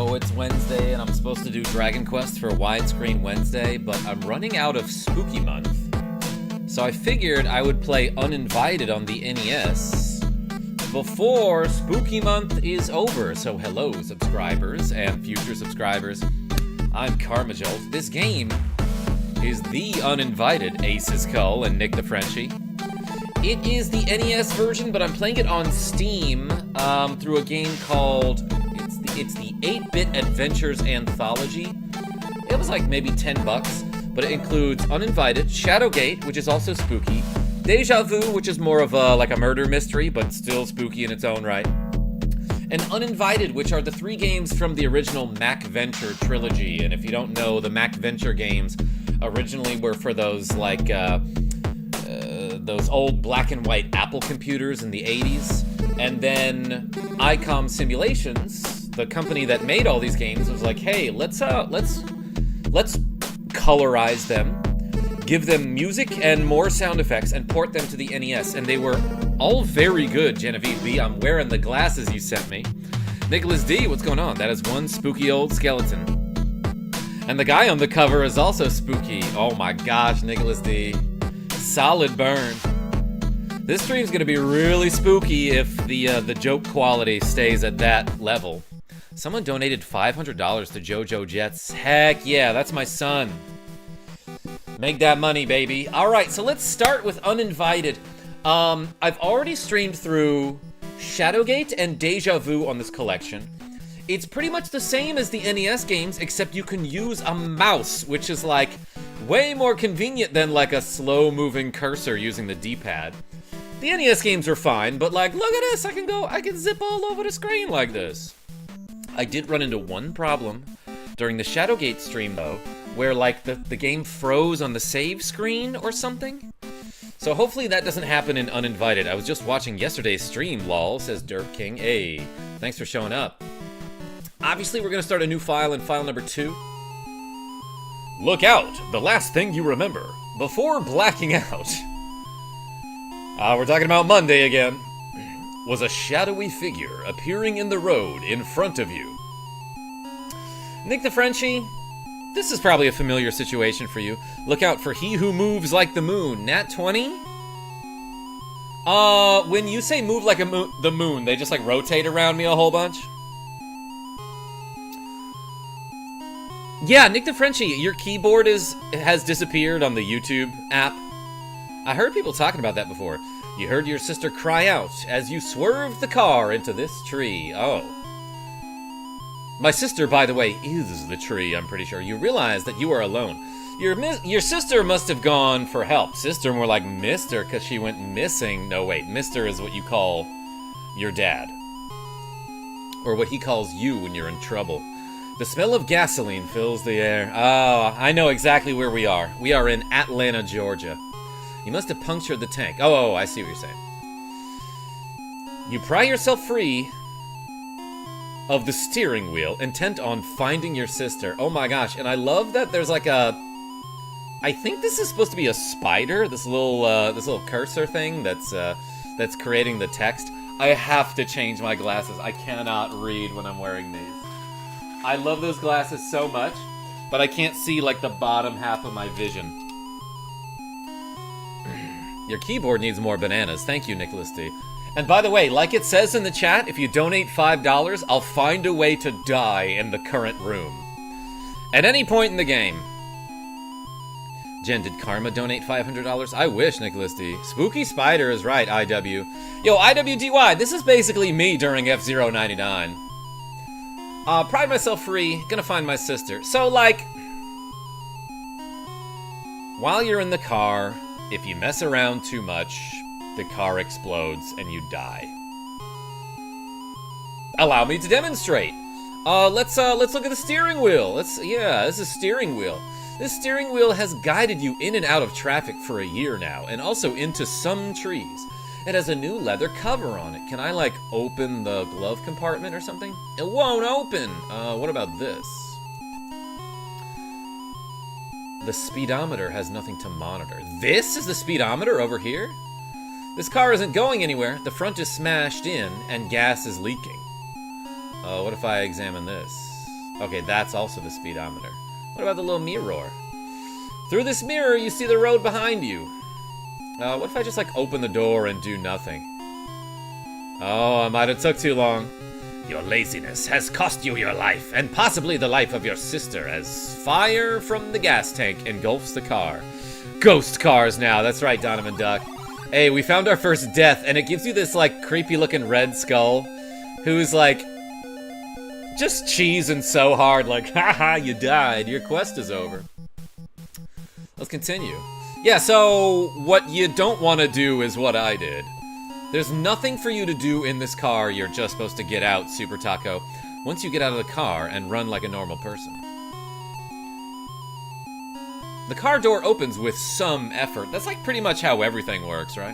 know it's Wednesday and I'm supposed to do Dragon Quest for Widescreen Wednesday, but I'm running out of Spooky Month. So I figured I would play Uninvited on the NES before Spooky Month is over. So hello, subscribers and future subscribers. I'm Karmajolt. This game is the Uninvited Ace's Cull and Nick the Frenchie. It is the NES version, but I'm playing it on Steam through a game called, it's the 8-bit Adventures Anthology. It was like maybe $10, but it includes Uninvited, Shadowgate, which is also spooky, Deja Vu, which is more of like a murder mystery, but still spooky in its own right, and Uninvited, which are the 3 games from the original MacVenture trilogy. And if you don't know, the MacVenture games originally were for those like those old black and white Apple computers in the 80s. And then ICOM Simulations, the company that made all these games, was like, hey, let's colorize them, give them music and more sound effects, and port them to the NES. And they were all very good. Genevieve B, I'm wearing the glasses you sent me. Nicholas D, what's going on? That is one spooky old skeleton. And the guy on the cover is also spooky. Oh my gosh, Nicholas D. Solid burn. This stream's gonna be really spooky if the joke quality stays at that level. Someone donated $500 to JoJo Jets. Heck yeah, that's my son. Make that money, baby. All right, so let's start with Uninvited. I've already streamed through Shadowgate and Deja Vu on this collection. It's pretty much the same as the NES games, except you can use a mouse, which is like way more convenient than like a slow-moving cursor using the D-pad. The NES games are fine, but like, look at this, I can zip all over the screen like this. I did run into one problem during the Shadowgate stream though, where like the game froze on the save screen or something. So hopefully that doesn't happen in Uninvited. I was just watching yesterday's stream, lol, says Derp King. Hey, thanks for showing up. Obviously, we're gonna start a new file in file number 2. Look out, the last thing you remember before blacking out. We're talking about Monday again. Was a shadowy figure appearing in the road in front of you. Nick the Frenchie, this is probably a familiar situation for you. Look out for he who moves like the moon. Nat 20? When you say move like the moon, they just like rotate around me a whole bunch? Yeah, Nick the Frenchie, your keyboard has disappeared on the YouTube app. I heard people talking about that before. You heard your sister cry out as you swerved the car into this tree. Oh. My sister, by the way, is the tree, I'm pretty sure. You realize that you are alone. Your sister must have gone for help. Sister, more like mister, because she went missing. No, wait, mister is what you call your dad. Or what he calls you when you're in trouble. The smell of gasoline fills the air. Oh, I know exactly where we are. We are in Atlanta, Georgia. You must have punctured the tank. Oh, I see what you're saying. You pry yourself free of the steering wheel, intent on finding your sister. Oh my gosh, and I love that there's like a... I think this is supposed to be a spider, this little cursor thing that's creating the text. I have to change my glasses. I cannot read when I'm wearing these. I love those glasses so much, but I can't see like the bottom half of my vision. Your keyboard needs more bananas. Thank you, Nicholas D. And by the way, like it says in the chat, if you donate $5, I'll find a way to die in the current room. At any point in the game. Jen, did Karma donate $500? I wish, Nicholas D. Spooky Spider is right, IW. Yo, IWDY, this is basically me during F-Zero 99. Pried myself free, gonna find my sister. So, like, while you're in the car, if you mess around too much, the car explodes and you die. Allow me to demonstrate. Let's look at the steering wheel. This is steering wheel. This steering wheel has guided you in and out of traffic for a year now, and also into some trees. It has a new leather cover on it. Can I, like, open the glove compartment or something? It won't open. What about this? The speedometer has nothing to monitor. This is the speedometer over here? This car isn't going anywhere. The front is smashed in, and gas is leaking. What if I examine this? Okay, that's also the speedometer. What about the little mirror? Through this mirror, you see the road behind you. What if I just, like, open the door and do nothing? Oh, I might have took too long. Your laziness has cost you your life, and possibly the life of your sister, as fire from the gas tank engulfs the car. Ghost cars now, that's right, Donovan Duck. Hey, we found our first death, and it gives you this, like, creepy-looking red skull, who's, like, just cheesing so hard, like, haha, you died, your quest is over. Let's continue. Yeah, so what you don't want to do is what I did. There's nothing for you to do in this car, you're just supposed to get out, Super Taco, once you get out of the car and run like a normal person. The car door opens with some effort. That's like pretty much how everything works, right?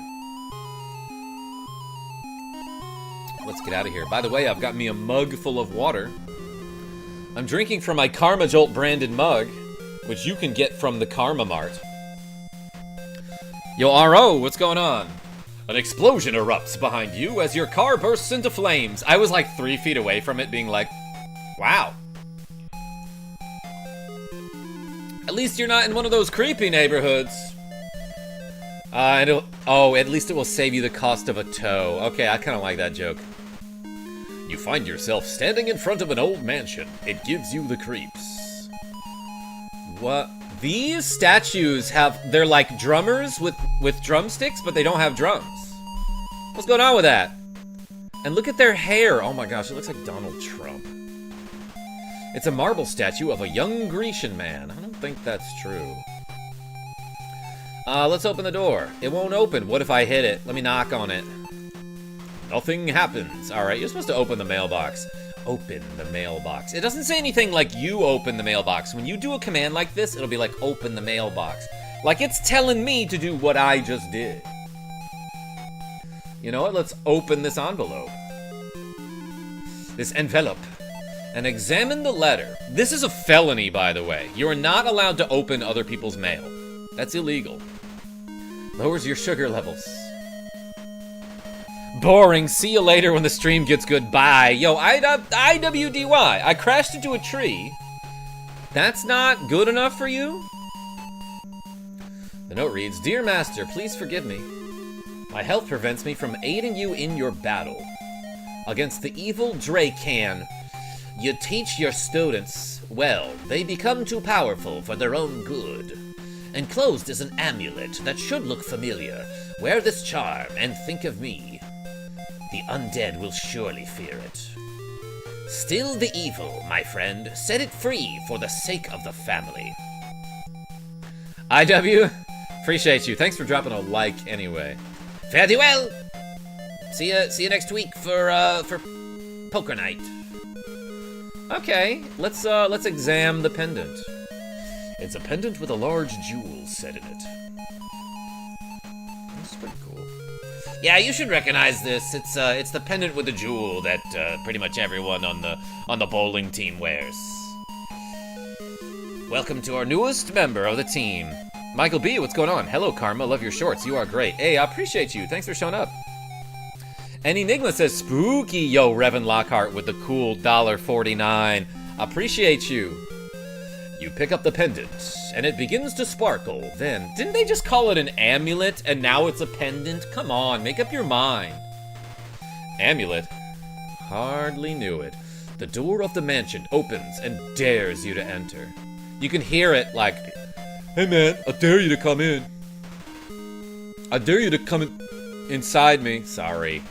Let's get out of here. By the way, I've got me a mug full of water. I'm drinking from my Karma Jolt branded mug, which you can get from the Karma Mart. Yo, RO, what's going on? An explosion erupts behind you as your car bursts into flames. I was like 3 feet away from it being like, wow. At least you're not in one of those creepy neighborhoods. At least it will save you the cost of a tow. Okay, I kind of like that joke. You find yourself standing in front of an old mansion. It gives you the creeps. What? These statues they're like drummers with drumsticks, but they don't have drums. What's going on with that? And look at their hair. Oh my gosh, it looks like Donald Trump. It's a marble statue of a young Grecian man. I don't think that's true. Let's open the door. It won't open. What if I hit it? Let me knock on it. Nothing happens. Alright, you're supposed to open the mailbox. Open the mailbox. It doesn't say anything like you open the mailbox. When you do a command like this, it'll be like open the mailbox. Like it's telling me to do what I just did. You know what? Let's open this envelope. This envelope. And examine the letter. This is a felony, by the way. You are not allowed to open other people's mail. That's illegal. Lowers your sugar levels. Boring. See you later when the stream gets good. Bye. Yo, IWDY. I crashed into a tree. That's not good enough for you? The note reads, Dear Master, please forgive me. My health prevents me from aiding you in your battle against the evil Dracan. You teach your students, well, they become too powerful for their own good. Enclosed is an amulet that should look familiar. Wear this charm and think of me. The undead will surely fear it. Still the evil, my friend. Set it free for the sake of the family. IW, appreciate you. Thanks for dropping a like anyway. Fare thee well. See you next week for poker night. Okay, let's examine the pendant. It's a pendant with a large jewel set in it. That's pretty cool. Yeah, you should recognize this. It's the pendant with the jewel that pretty much everyone on the bowling team wears. Welcome to our newest member of the team. Michael B, what's going on? Hello, Karma. Love your shorts. You are great. Hey, I appreciate you. Thanks for showing up. And Enigma says, spooky, yo, Revan Lockhart with the cool $1.49. Appreciate you. You pick up the pendant, and it begins to sparkle. Then, didn't they just call it an amulet, and now it's a pendant? Come on, make up your mind. Amulet? Hardly knew it. The door of the mansion opens and dares you to enter. You can hear it like, hey man, I dare you to come in. I dare you to come inside me. Sorry.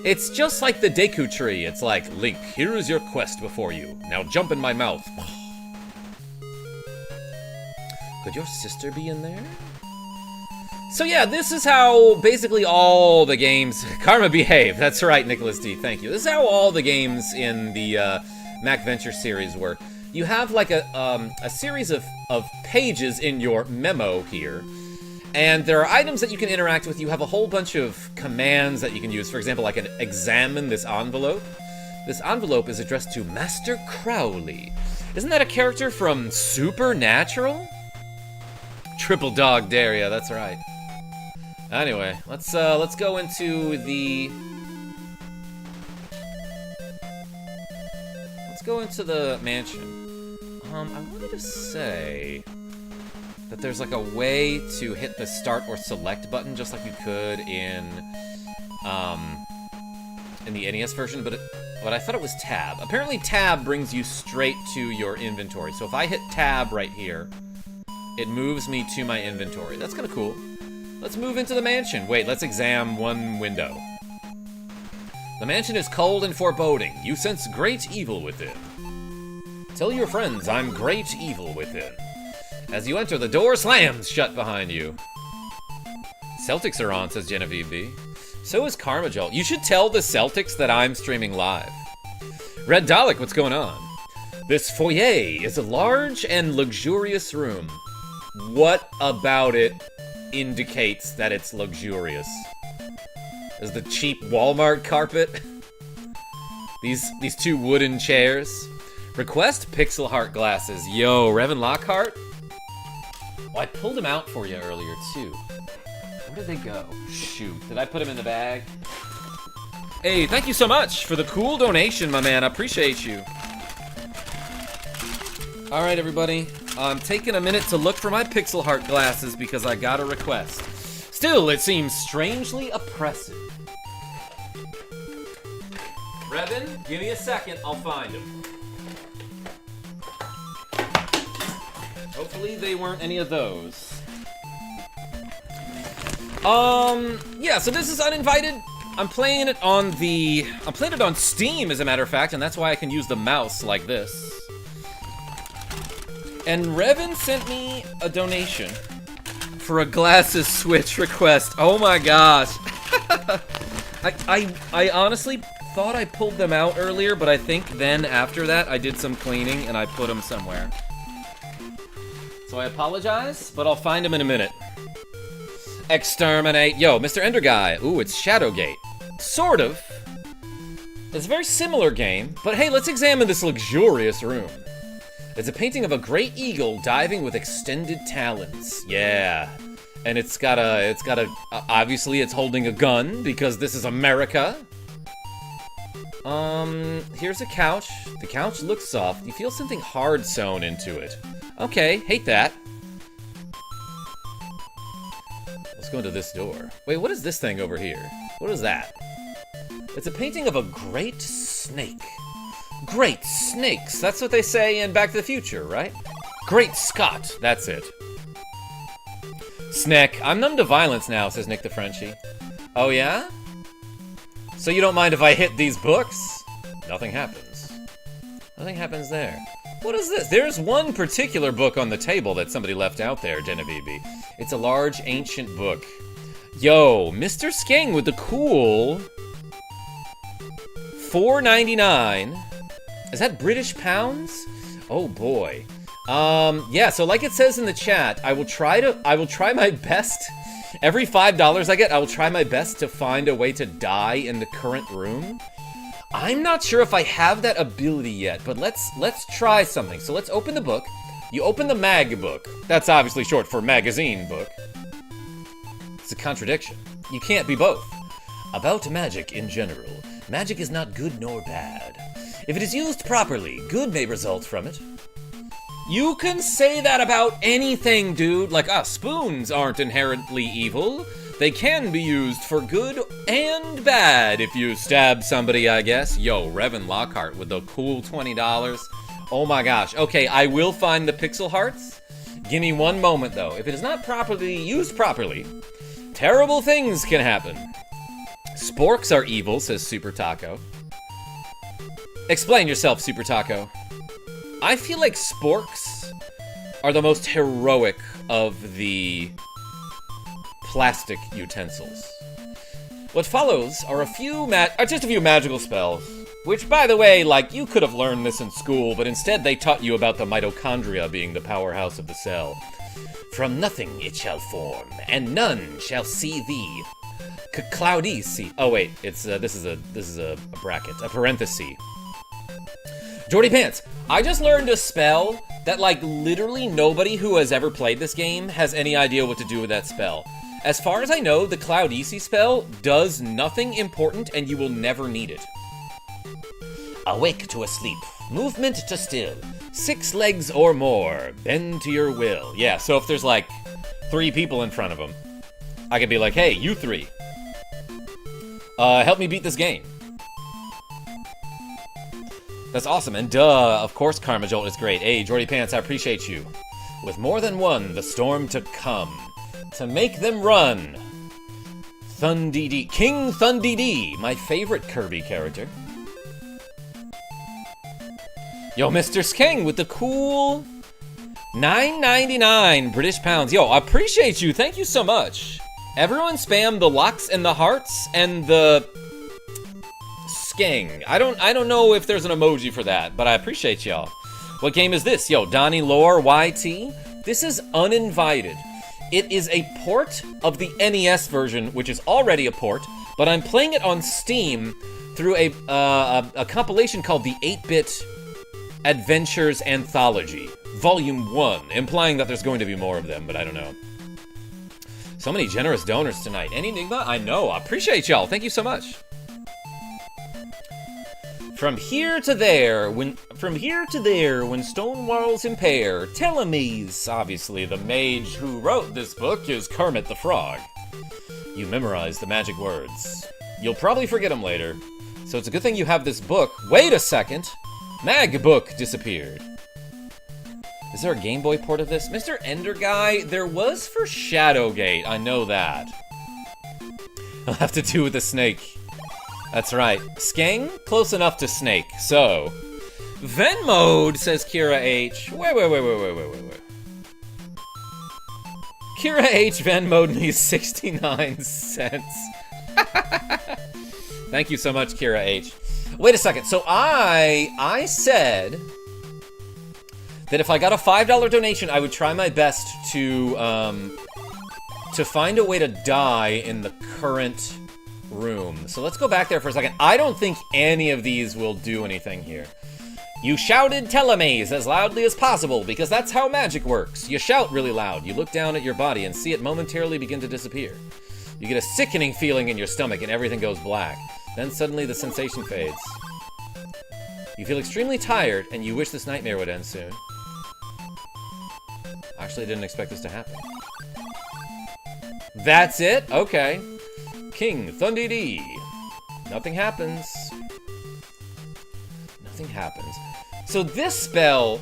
It's just like the Deku tree. It's like, Link, here is your quest before you. Now jump in my mouth. Could your sister be in there? So yeah, this is how basically all the games... Karma behave. That's right, Nicholas D. Thank you. This is how all the games in the MacVenture series work. You have like a series of pages in your memo here. And there are items that you can interact with. You have a whole bunch of commands that you can use. For example, like examine this envelope. This envelope is addressed to Master Crowley. Isn't that a character from Supernatural? Triple Dog Daria, that's right. Anyway, let's go into the go into the mansion. I wanted to say that there's like a way to hit the start or select button just like you could in the NES version, but I thought it was tab. Apparently tab brings you straight to your inventory. So if I hit tab right here, it moves me to my inventory. That's kind of cool. Let's move into the mansion. Wait, let's examine one window. The mansion is cold and foreboding. You sense great evil within. Tell your friends I'm great evil within. As you enter, the door slams shut behind you. Celtics are on, says Genevieve B. So is Karma Jolt. You should tell the Celtics that I'm streaming live. Red Dalek, what's going on? This foyer is a large and luxurious room. What about it indicates that it's luxurious? Is the cheap Walmart carpet? These two wooden chairs. Request Pixel Heart glasses. Yo, Revan Lockhart? Oh, I pulled them out for you earlier, too. Where did they go? Shoot, did I put them in the bag? Hey, thank you so much for the cool donation, my man. I appreciate you. All right, everybody. I'm taking a minute to look for my Pixel Heart glasses because I got a request. Still, it seems strangely oppressive. Revan, give me a second. I'll find them. Hopefully they weren't any of those. Yeah, so this is Uninvited. I'm playing it on Steam, as a matter of fact, and that's why I can use the mouse like this. And Revan sent me a donation for a glasses switch request. Oh my gosh. I honestly thought I pulled them out earlier, but I think then after that I did some cleaning and I put them somewhere. So I apologize, but I'll find them in a minute. Exterminate. Yo, Mr. Ender Guy. Ooh, it's Shadowgate. Sort of. It's a very similar game, but hey, let's examine this luxurious room. It's a painting of a great eagle diving with extended talons. Yeah. And it's got a, obviously it's holding a gun because this is America. Here's a couch. The couch looks soft. You feel something hard sewn into it. Okay, hate that. Let's go into this door. Wait, what is this thing over here? What is that? It's a painting of a great snake. Great snakes. That's what they say in Back to the Future, right? Great Scott. That's it. Snack. I'm numb to violence now, says Nick the Frenchie. Oh, yeah? So you don't mind if I hit these books? Nothing happens. Nothing happens there. What is this? There's one particular book on the table that somebody left out there, Genevieve. It's a large, ancient book. Yo, Mr. Skeng with the cool $4.99. Is that British pounds? Oh boy. Yeah, so like it says in the chat, I will try my best. Every $5 I get, I will try my best to find a way to die in the current room. I'm not sure if I have that ability yet, but let's try something. So let's open the book. You open the mag book. That's obviously short for magazine book. It's a contradiction. You can't be both. About magic in general. Magic is not good nor bad. If it is used properly, good may result from it. You can say that about anything, dude. Like, spoons aren't inherently evil. They can be used for good and bad if you stab somebody, I guess. Yo, Revan Lockhart with the cool $20. Oh my gosh. Okay, I will find the pixel hearts. Give me one moment, though. If it is not properly used properly, terrible things can happen. Sporks are evil, says Super Taco. Explain yourself, Super Taco. I feel like sporks are the most heroic of the plastic utensils. What follows are just a few magical spells, which, by the way, like, you could have learned this in school, but instead they taught you about the mitochondria being the powerhouse of the cell. From nothing it shall form, and none shall see thee. Cloudy. Oh wait, it's this is a bracket, a parenthesis. Jordy Pants, I just learned a spell that, like, literally nobody who has ever played this game has any idea what to do with that spell. As far as I know, the Cloudisi spell does nothing important and you will never need it. Awake to a sleep Movement to still. 6 legs or more. Bend to your will. Yeah, so if there's like 3 people in front of him, I could be like, hey, you 3. Help me beat this game. That's awesome. And of course Karma Jolt is great. Hey, Jordy Pants, I appreciate you. With more than one, the storm to come. To make them run. Thundee, King Thundee, my favorite Kirby character. Yo, Mr. Skeng with the cool $9.99 British pounds. Yo, I appreciate you. Thank you so much. Everyone spam the locks and the hearts and the Skeng. I don't know if there's an emoji for that, but I appreciate y'all. What game is this? Yo, Donnie Lore YT. This is Uninvited. It is a port of the NES version, which is already a port, but I'm playing it on Steam through a compilation called the 8-Bit Adventures Anthology, Volume 1, implying that there's going to be more of them, but I don't know. So many generous donors tonight. Any Enigma? I know. I appreciate y'all. Thank you so much. From here to there, when stone walls impair, Telemes, obviously the mage who wrote this book is Kermit the Frog. You memorize the magic words. You'll probably forget them later, so it's a good thing you have this book. Wait a second! Mag book disappeared. Is there a Game Boy port of this? Mr. Ender Guy, there was for Shadowgate, I know that. I'll have to do with the snake. That's right. Skeng? Close enough to snake. So, Venmode, says Kira H. Wait. Kira H Venmode me 69 cents. Thank you so much, Kira H. Wait a second. So I said that if I got a $5 donation, I would try my best to find a way to die in the current room. So let's go back there for a second. I don't think any of these will do anything here. You shouted Telemaze as loudly as possible, because that's how magic works. You shout really loud. You look down at your body and see it momentarily begin to disappear. You get a sickening feeling in your stomach and everything goes black. Then suddenly the sensation fades. You feel extremely tired and you wish this nightmare would end soon. Actually, I didn't expect this to happen. That's it? Okay. King Thundee. Nothing happens. Nothing happens. So this spell,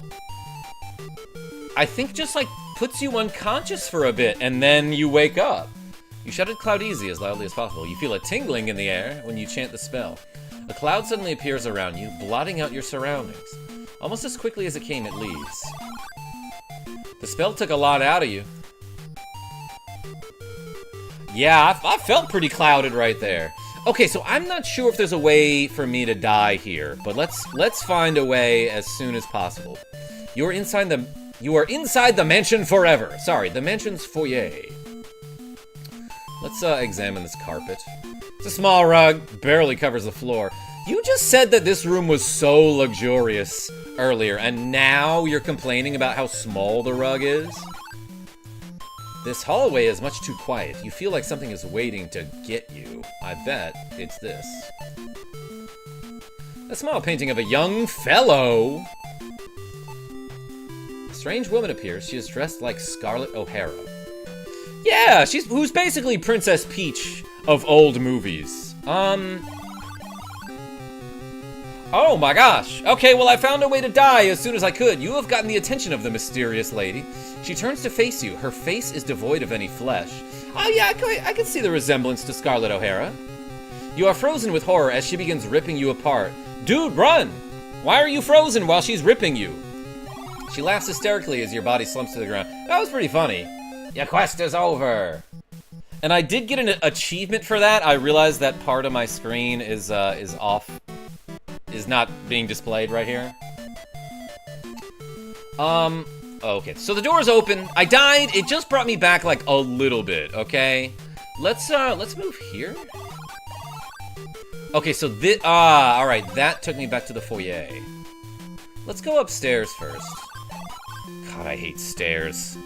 I think just like puts you unconscious for a bit and then you wake up. You shouted Cloud Easy as loudly as possible. You feel a tingling in the air when you chant the spell. A cloud suddenly appears around you, blotting out your surroundings. Almost as quickly as it came, it leaves. The spell took a lot out of you. Yeah, I felt pretty clouded right there. Okay, so I'm not sure if there's a way for me to die here, but let's find a way as soon as possible. You are inside the mansion forever. Sorry, the mansion's foyer. Let's examine this carpet. It's a small rug, barely covers the floor. You just said that this room was so luxurious earlier, and now you're complaining about how small the rug is? This hallway is much too quiet. You feel like something is waiting to get you. I bet it's this. A small painting of a young fellow. A strange woman appears. She is dressed like Scarlett O'Hara. Yeah, who's basically Princess Peach of old movies. Oh my gosh. Okay, well I found a way to die as soon as I could. You have gotten the attention of the mysterious lady. She turns to face you. Her face is devoid of any flesh. Oh yeah, I can see the resemblance to Scarlett O'Hara. You are frozen with horror as she begins ripping you apart. Dude, run! Why are you frozen while she's ripping you? She laughs hysterically as your body slumps to the ground. That was pretty funny. Your quest is over. And I did get an achievement for that. I realized that part of my screen is off. Is not being displayed right here. Okay, so the door is open. I died. It just brought me back like a little bit, okay? Let's move here. Okay, so all right, that took me back to the foyer. Let's go upstairs first. God, I hate stairs.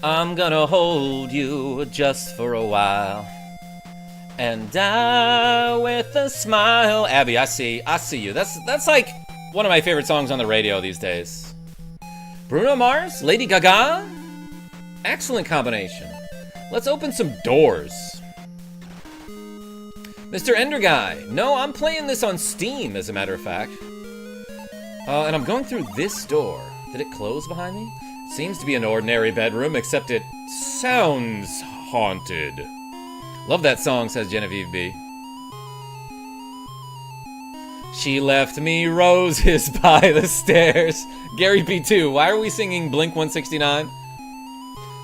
I'm gonna hold you just for a while. And die with a smile. Abby, I see you. That's like one of my favorite songs on the radio these days. Bruno Mars, Lady Gaga. Excellent combination. Let's open some doors. Mr. Ender Guy. No, I'm playing this on Steam, as a matter of fact. And I'm going through this door. Did it close behind me? Seems to be an ordinary bedroom, except it sounds haunted. Love that song, says Genevieve B. She left me roses by the stairs. Gary P2, why are we singing Blink 169?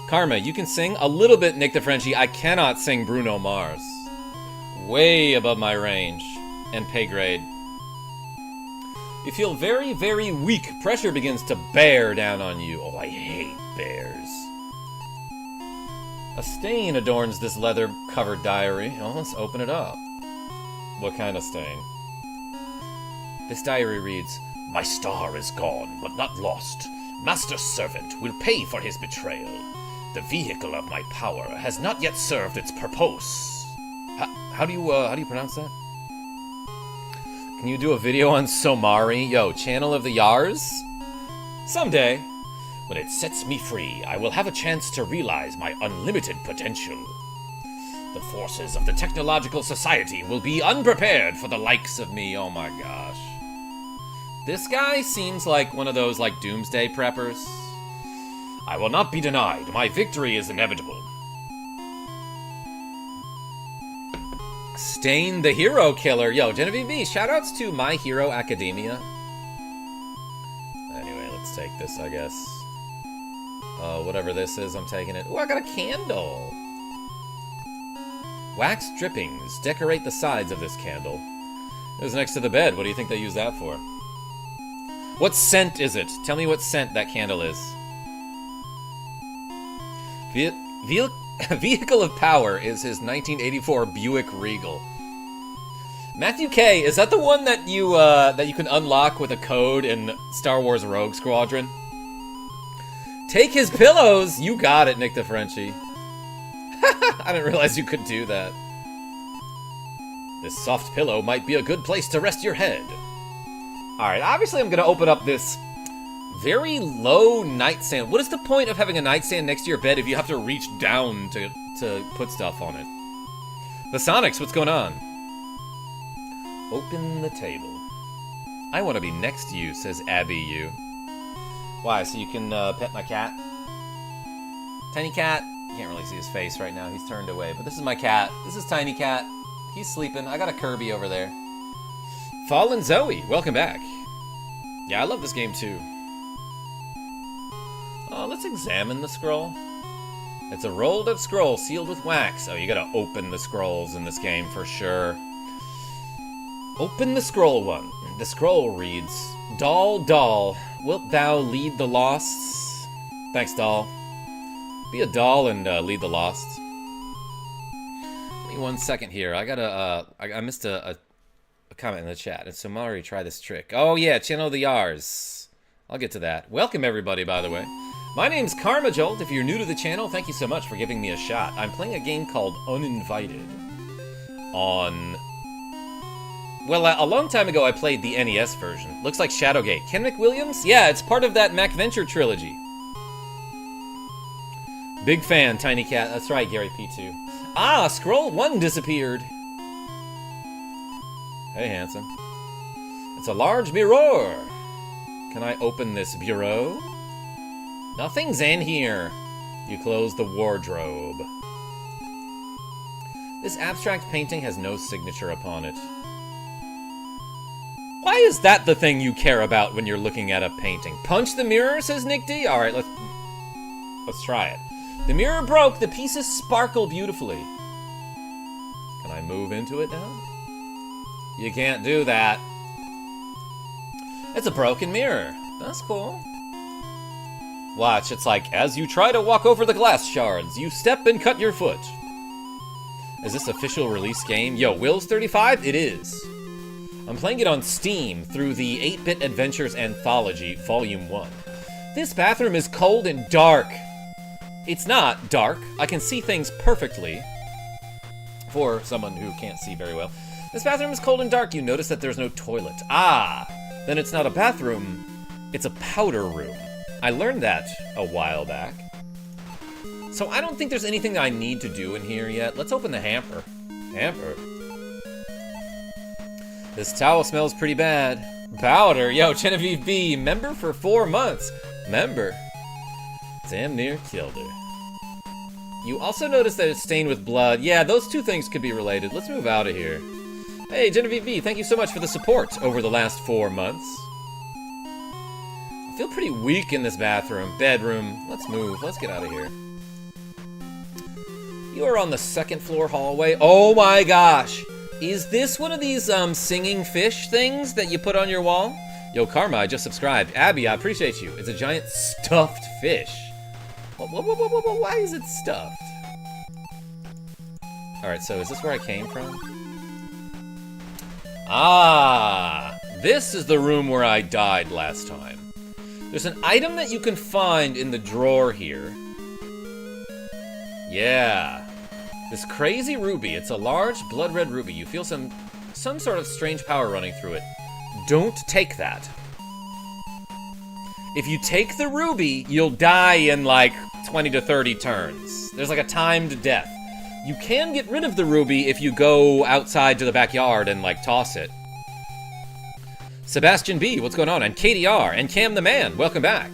Karma, you can sing a little bit, Nick the Frenchie. I cannot sing Bruno Mars. Way above my range and pay grade. You feel very, very weak. Pressure begins to bear down on you. Oh, I hate bears. A stain adorns this leather-covered diary. Oh, let's open it up. What kind of stain? This diary reads, "My star is gone, but not lost. Master's servant will pay for his betrayal. The vehicle of my power has not yet served its purpose." How do you pronounce that? Can you do a video on Somari? Yo, Channel of the Yars? Someday. When it sets me free, I will have a chance to realize my unlimited potential. The forces of the technological society will be unprepared for the likes of me. Oh my gosh. This guy seems like one of those, like, doomsday preppers. I will not be denied. My victory is inevitable. Stain the Hero Killer. Yo, Genevieve B, shoutouts to My Hero Academia. Anyway, let's take this, I guess. Whatever this is, I'm taking it. Oh, I got a candle. Wax drippings decorate the sides of this candle. It was next to the bed. What do you think they use that for? What scent is it? Tell me what scent that candle is. Vehicle of Power is his 1984 Buick Regal. Matthew K, is that the one that you can unlock with a code in Star Wars Rogue Squadron? Take his pillows! You got it, Nick the Frenchie. I didn't realize you could do that. This soft pillow might be a good place to rest your head. Alright, obviously I'm gonna open up this very low nightstand. What is the point of having a nightstand next to your bed if you have to reach down to put stuff on it? The Sonics, what's going on? Open the table. I want to be next to you, says Abby U. Why, so you can pet my cat? Tiny cat. You can't really see his face right now. He's turned away. But this is my cat. This is Tiny Cat. He's sleeping. I got a Kirby over there. Fallen Zoe, welcome back. Yeah, I love this game too. Let's examine the scroll. It's a rolled up scroll sealed with wax. Oh, you gotta open the scrolls in this game for sure. Open the scroll one. The scroll reads, Doll, doll, wilt thou lead the lost? Thanks, doll. Be a doll and lead the lost. Give me 1 second here. I gotta, I missed a comment in the chat. And Somari, try this trick. Oh yeah, Channel of the Yars. I'll get to that. Welcome everybody, by the way. My name's Karma Jolt. If you're new to the channel, thank you so much for giving me a shot. I'm playing a game called Uninvited on... Well, a long time ago I played the NES version. Looks like Shadowgate. Ken McWilliams? Yeah, it's part of that MacVenture trilogy. Big fan, Tiny Cat. That's right, Gary P2. Ah, scroll 1 disappeared. Hey, handsome. It's a large mirror. Can I open this bureau? Nothing's in here. You close the wardrobe. This abstract painting has no signature upon it. Why is that the thing you care about when you're looking at a painting? Punch the mirror, says Nick D. All right, let's try it. The mirror broke. The pieces sparkle beautifully. Can I move into it now? You can't do that. It's a broken mirror. That's cool. Watch, it's like, as you try to walk over the glass shards, you step and cut your foot. Is this official release game? Yo, Will's 35? It is. I'm playing it on Steam through the 8-Bit Adventures Anthology, Volume 1. This bathroom is cold and dark. It's not dark. I can see things perfectly. for someone who can't see very well. This bathroom is cold and dark. You notice that there's no toilet. Ah, then it's not a bathroom, it's a powder room. I learned that a while back. So I don't think there's anything that I need to do in here yet. Let's open the hamper. Hamper? This towel smells pretty bad. Powder, yo, Genevieve B, member for 4 months. Member? Damn near killed her. You also notice that it's stained with blood. Yeah, those two things could be related. Let's move out of here. Hey, Genevieve B, thank you so much for the support over the last 4 months. I feel pretty weak in this bathroom. Bedroom. Let's move. Let's get out of here. You are on the 2nd floor hallway. Oh my gosh. Is this one of these singing fish things that you put on your wall? Yo, Karma, I just subscribed. Abby, I appreciate you. It's a giant stuffed fish. Why is it stuffed? Alright, so is this where I came from? Ah, this is the room where I died last time. There's an item that you can find in the drawer here. Yeah. This crazy ruby. It's a large blood red ruby. You feel some sort of strange power running through it. Don't take that. If you take the ruby, you'll die in like 20 to 30 turns. There's like a timed death. You can get rid of the ruby if you go outside to the backyard and like toss it. Sebastian B, what's going on? And KDR and Cam the Man, welcome back.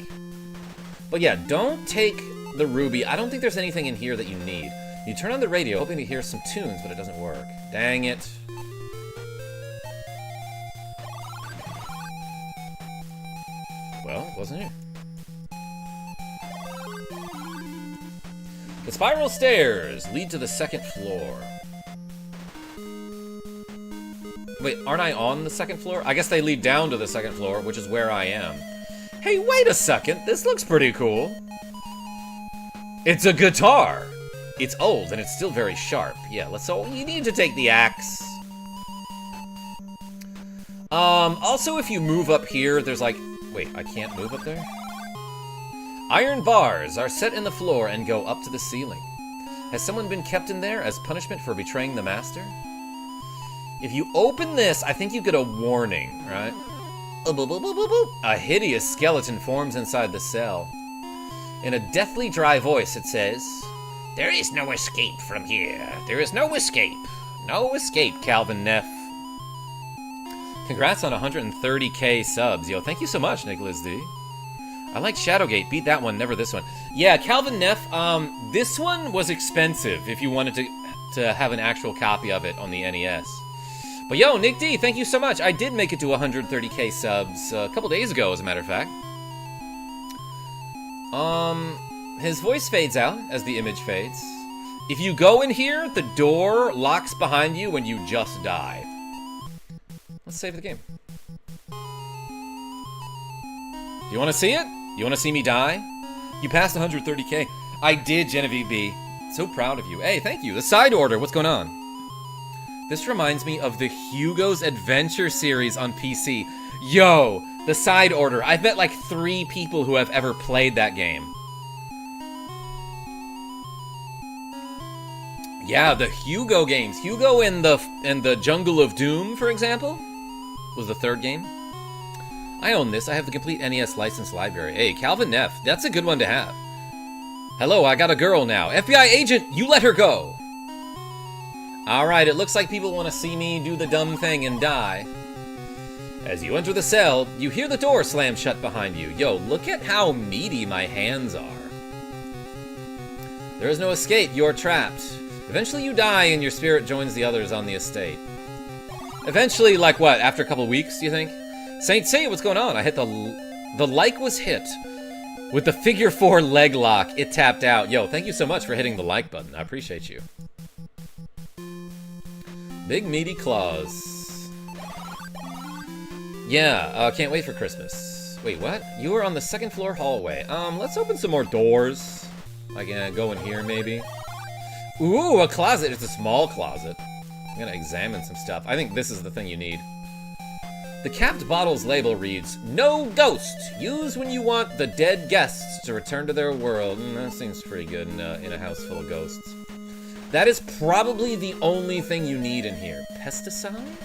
But yeah, don't take the ruby. I don't think there's anything in here that you need. You turn on the radio hoping to hear some tunes, but it doesn't work. Dang it. Well, it wasn't here. The spiral stairs lead to the 2nd floor. Wait, aren't I on the 2nd floor? I guess they lead down to the 2nd floor, which is where I am. Hey, wait a second. This looks pretty cool. It's a guitar. It's old and it's still very sharp. Yeah, so you need to take the axe. Also if you move up here, there's like, wait, I can't move up there? Iron bars are set in the floor and go up to the ceiling. Has someone been kept in there as punishment for betraying the master? If you open this, I think you get a warning, right? A hideous skeleton forms inside the cell. In a deathly dry voice, it says, "There is no escape from here. There is no escape. No escape, Calvin Neff." Congrats on 130k subs. Yo, thank you so much, Nicholas D. I like Shadowgate. Beat that one, never this one. Yeah, Calvin Neff, this one was expensive if you wanted to have an actual copy of it on the NES. But yo, Nick D, thank you so much. I did make it to 130k subs a couple days ago, as a matter of fact. His voice fades out as the image fades. If you go in here, the door locks behind you when you just die. Let's save the game. Do you want to see it? You want to see me die? You passed 130k. I did, Genevieve B. So proud of you. Hey, thank you. The side order, what's going on? This reminds me of the Hugo's Adventure series on PC. Yo, the side order. I've met like 3 people who have ever played that game. Yeah, the Hugo games. Hugo and the Jungle of Doom, for example, was the 3rd game. I own this. I have the complete NES license library. Hey, Calvin Neff, that's a good one to have. Hello, I got a girl now. FBI agent, you let her go. Alright, it looks like people want to see me do the dumb thing and die. As you enter the cell, you hear the door slam shut behind you. Yo, look at how meaty my hands are. There is no escape. You're trapped. Eventually you die and your spirit joins the others on the estate. Eventually, like what, after a couple weeks, do you think? Saint C, what's going on? I hit the like was hit. With the figure 4 leg lock, it tapped out. Yo, thank you so much for hitting the like button. I appreciate you. Big meaty claws. Yeah, can't wait for Christmas. Wait, what? You were on the 2nd floor hallway. Let's open some more doors. Like, go in here, maybe. Ooh, a closet. It's a small closet. I'm gonna examine some stuff. I think this is the thing you need. The capped bottle's label reads, "No ghost. Use when you want the dead guests to return to their world." That seems pretty good in a house full of ghosts. That is probably the only thing you need in here. Pesticide?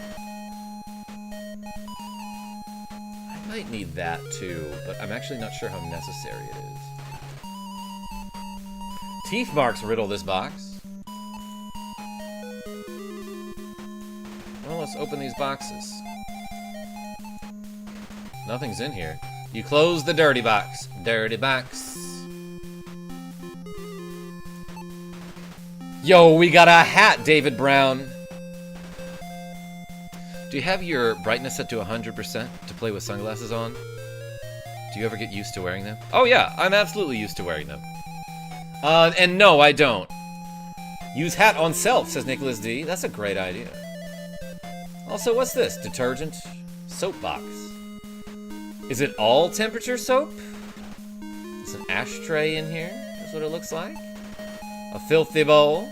I might need that too, but I'm actually not sure how necessary it is. Teeth marks riddle this box. Well, let's open these boxes. Nothing's in here. You close the dirty box. Dirty box. Yo, we got a hat, David Brown. Do you have your brightness set to 100% to play with sunglasses on? Do you ever get used to wearing them? Oh yeah, I'm absolutely used to wearing them. And no, I don't. Use hat on self, says Nicholas D. That's a great idea. Also, what's this? Detergent? Soap box. Is it all temperature soap? There's an ashtray in here. That's what it looks like. A filthy bowl.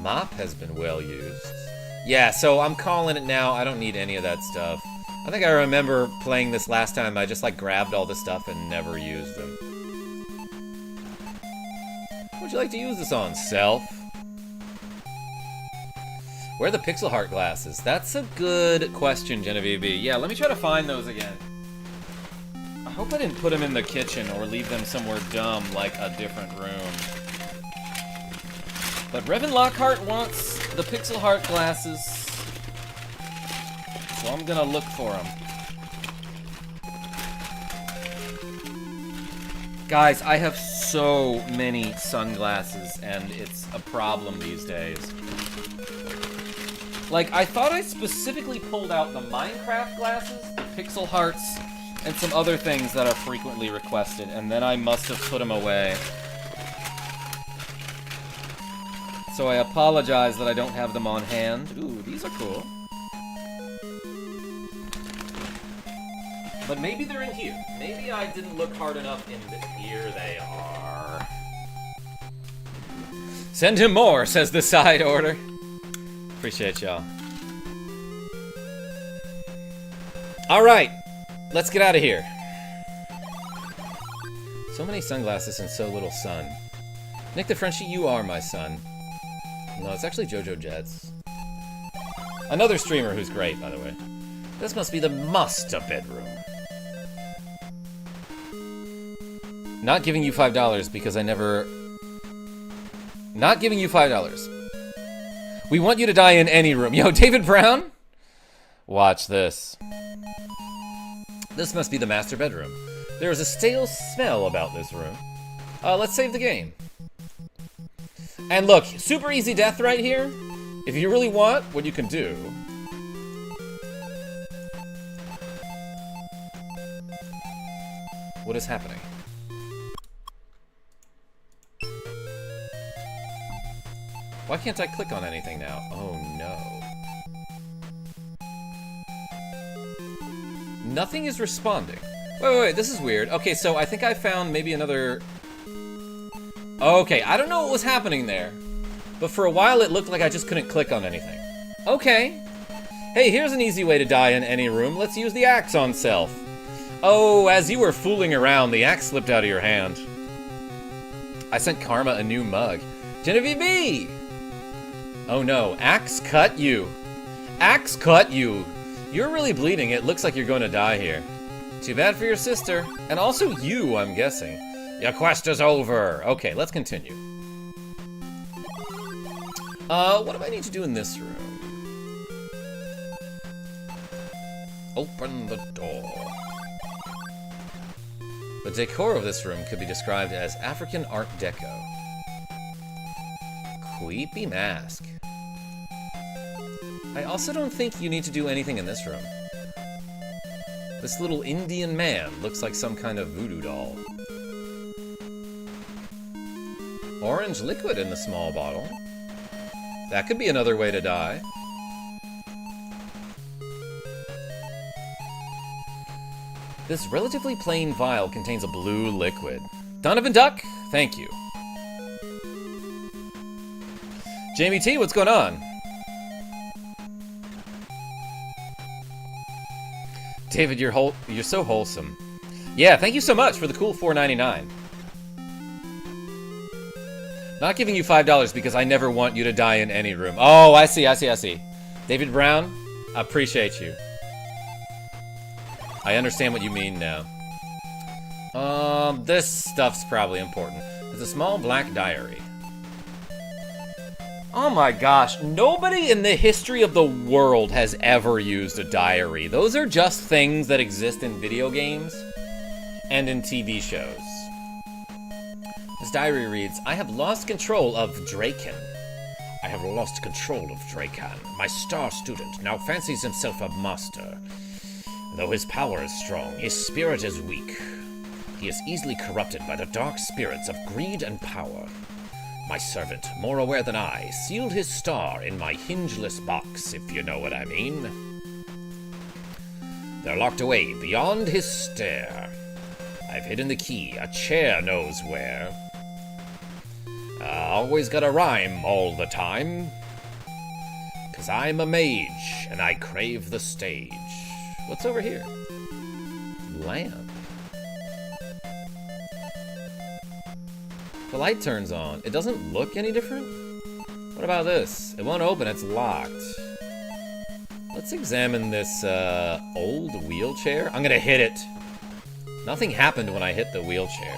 Mop has been well used. Yeah, so I'm calling it now. I don't need any of that stuff. I think I remember playing this last time. I just like grabbed all the stuff and never used them. What would you like to use this on, self? Where are the pixel heart glasses? That's a good question, Genevieve B. Yeah, let me try to find those again. I hope I didn't put them in the kitchen or leave them somewhere dumb like a different room. But Revan Lockhart wants the pixel heart glasses, so I'm gonna look for them. Guys, I have so many sunglasses, and it's a problem these days. Like, I thought I specifically pulled out the Minecraft glasses, the pixel hearts, and some other things that are frequently requested, and then I must have put them away. So I apologize that I don't have them on hand. Ooh, these are cool. But maybe they're in here. Maybe I didn't look hard enough in the... Here they are. Send him more, says the side order. Appreciate y'all. Alright, let's get out of here. So many sunglasses and so little sun. Nick the Frenchie, you are my son. No, it's actually Jojo Jets. Another streamer who's great, by the way. This must be the master bedroom. Not giving you $5 because I never... Not giving you $5. We want you to die in any room. Yo, David Brown? Watch this. This must be the master bedroom. There is a stale smell about this room. Let's save the game. And look, super easy death right here. If you really want, what you can do... What is happening? Why can't I click on anything now? Oh no. Nothing is responding. Wait, this is weird. Okay, so I think I found maybe another... Okay, I don't know what was happening there, but for a while it looked like I just couldn't click on anything. Okay. Hey, here's an easy way to die in any room. Let's use the axe on self. Oh, as you were fooling around, the axe slipped out of your hand. I sent Karma a new mug. Genevieve B! Oh no, axe cut you. Axe cut you. You're really bleeding. It looks like you're going to die here. Too bad for your sister. And also you, I'm guessing. Your quest is over. Okay, let's continue. What do I need to do in this room? Open the door. The decor of this room could be described as African Art Deco. Creepy mask. I also don't think you need to do anything in this room. This little Indian man looks like some kind of voodoo doll. Orange liquid in the small bottle. That could be another way to die. This relatively plain vial contains a blue liquid. Donovan Duck, thank you. Jamie T, what's going on? David, you're so wholesome. Yeah, thank you so much for the cool $4.99. Not giving you $5 because I never want you to die in any room. Oh, I see. David Brown, appreciate you. I understand what you mean now. This stuff's probably important. It's a small black diary. Oh my gosh, nobody in the history of the world has ever used a diary. Those are just things that exist in video games and in TV shows. This diary reads, I have lost control of Draken. I have lost control of Draken. My star student now fancies himself a master. Though his power is strong, his spirit is weak. He is easily corrupted by the dark spirits of greed and power. My servant, more aware than I, sealed his star in my hingeless box, if you know what I mean. They're locked away beyond his stare. I've hidden the key, a chair knows where. Always gotta rhyme all the time. 'Cause I'm a mage, and I crave the stage. What's over here? Lamp. The light turns on. It doesn't look any different? What about this? It won't open, it's locked. Let's examine this, old wheelchair. I'm gonna hit it. Nothing happened when I hit the wheelchair.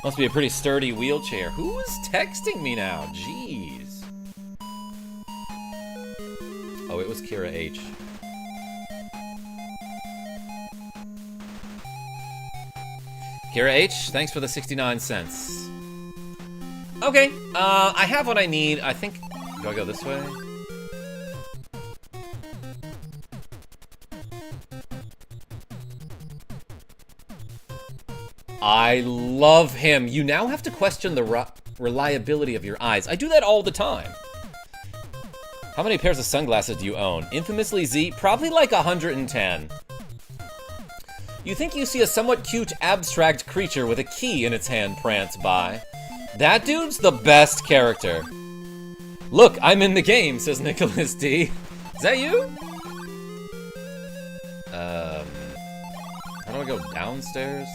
Must be a pretty sturdy wheelchair. Who is texting me now? Jeez. Oh, it was Kira H. Kira H, thanks for the 69 cents. Okay, I have what I need. I think... Do I go this way? I love him. You now have to question the reliability of your eyes. I do that all the time. How many pairs of sunglasses do you own? Infamously Z, probably like 110. You think you see a somewhat cute abstract creature with a key in its hand prance by. That dude's the best character. Look, I'm in the game, says Nicholas D. Is that you? How do I go downstairs?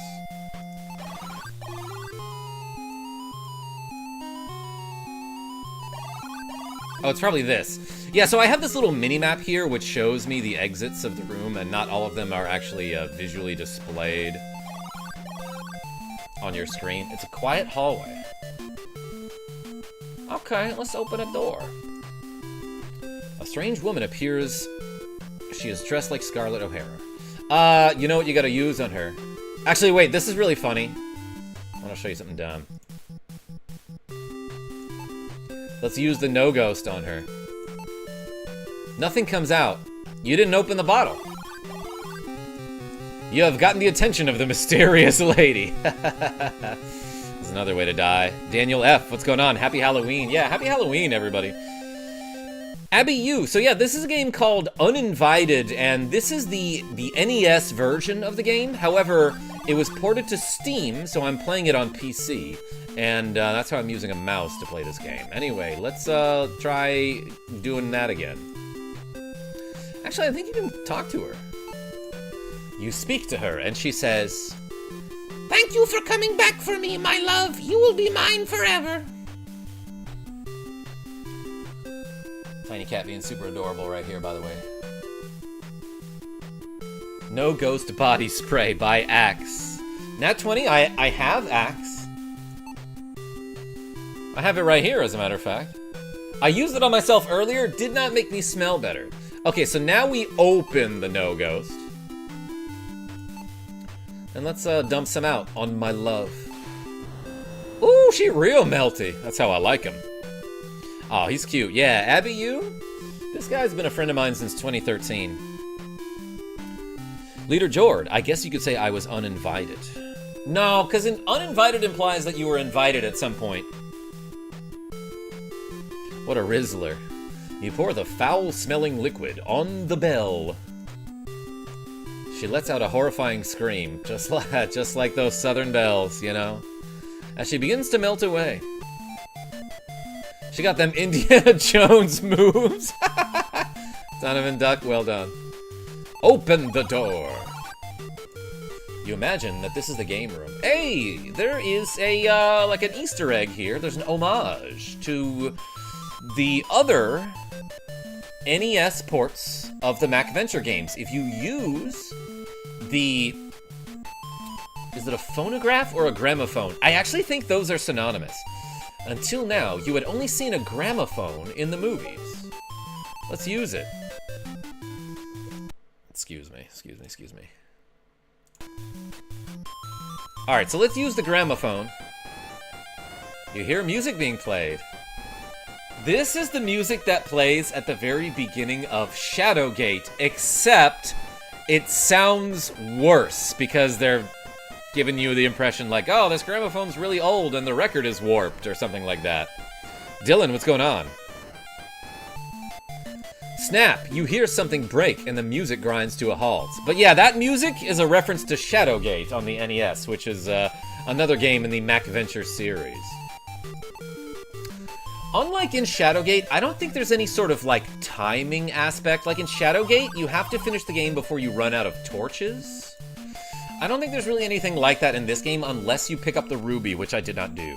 Oh, it's probably this. Yeah, so I have this little mini-map here which shows me the exits of the room, and not all of them are actually visually displayed on your screen. It's a quiet hallway. Okay, let's open a door. A strange woman appears. She is dressed like Scarlett O'Hara. You know what you gotta use on her? Actually, wait, this is really funny. I want to show you something dumb. Let's use the no ghost on her. Nothing comes out. You didn't open the bottle. You have gotten the attention of the mysterious lady. There's another way to die. Daniel F, what's going on? Happy Halloween. Yeah, happy Halloween, everybody. Abby U. So yeah, this is a game called Uninvited, and this is the NES version of the game. However, it was ported to Steam, so I'm playing it on PC. And that's how I'm using a mouse to play this game. Anyway, let's try doing that again. Actually, I think you can talk to her. You speak to her, and she says, "Thank you for coming back for me, my love. You will be mine forever." Tiny cat being super adorable right here, by the way. No ghost body spray by Axe. Nat 20, I have Axe. I have it right here, as a matter of fact. I used it on myself earlier, did not make me smell better. Okay, so now we open the no ghost. And let's dump some out on my love. Ooh, she real melty. That's how I like him. Oh, he's cute. Yeah, Abby, you? This guy's been a friend of mine since 2013. Leader Jord, I guess you could say I was uninvited. No, because uninvited implies that you were invited at some point. What a Rizzler. You pour the foul-smelling liquid on the bell. She lets out a horrifying scream, just like those southern bells, you know? As she begins to melt away. She got them Indiana Jones moves. Donovan Duck, well done. Open the door. You imagine that this is the game room. Hey, there is a, like an Easter egg here. There's an homage to the other NES ports of the MacVenture games. If you use the... Is it a phonograph or a gramophone? I actually think those are synonymous. Until now, you had only seen a gramophone in the movies. Let's use it. Excuse me. Alright, so let's use the gramophone. You hear music being played. This is the music that plays at the very beginning of Shadowgate, except it sounds worse because they're giving you the impression like, oh, this gramophone's really old and the record is warped or something like that. Dylan, what's going on? Snap, you hear something break and the music grinds to a halt. But yeah, that music is a reference to Shadowgate on the NES, which is another game in the MacVenture series. Unlike in Shadowgate, I don't think there's any sort of, like, timing aspect. Like in Shadowgate, you have to finish the game before you run out of torches. I don't think there's really anything like that in this game unless you pick up the ruby, which I did not do.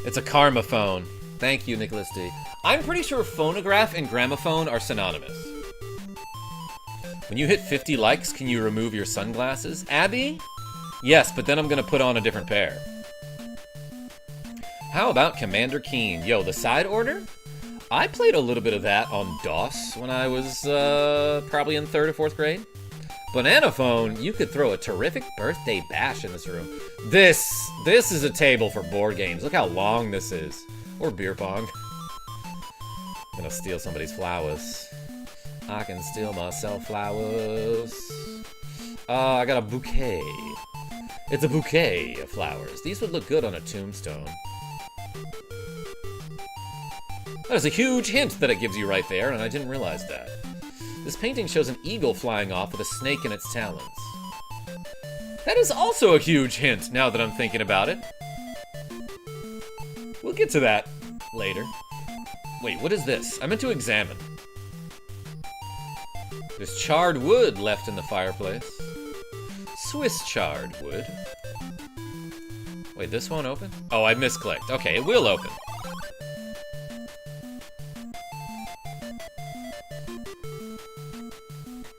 It's a karma phone. Thank you, Nicholas D. I'm pretty sure phonograph and gramophone are synonymous. When you hit 50 likes, can you remove your sunglasses? Abby? Yes, but then I'm gonna put on a different pair. How about Commander Keen? Yo, the side order? I played a little bit of that on DOS when I was probably in 3rd or 4th grade. Banana Phone, you could throw a terrific birthday bash in this room. This is a table for board games. Look how long this is. Or beer pong. I'm gonna steal somebody's flowers. I can steal myself flowers. I got a bouquet. It's a bouquet of flowers. These would look good on a tombstone. There's a huge hint that it gives you right there, and I didn't realize that. This painting shows an eagle flying off with a snake in its talons. That is also a huge hint, now that I'm thinking about it. We'll get to that later. Wait, what is this? I meant to examine. There's charred wood left in the fireplace. Swiss charred wood. Wait, this won't open? Oh, I misclicked. Okay, it will open.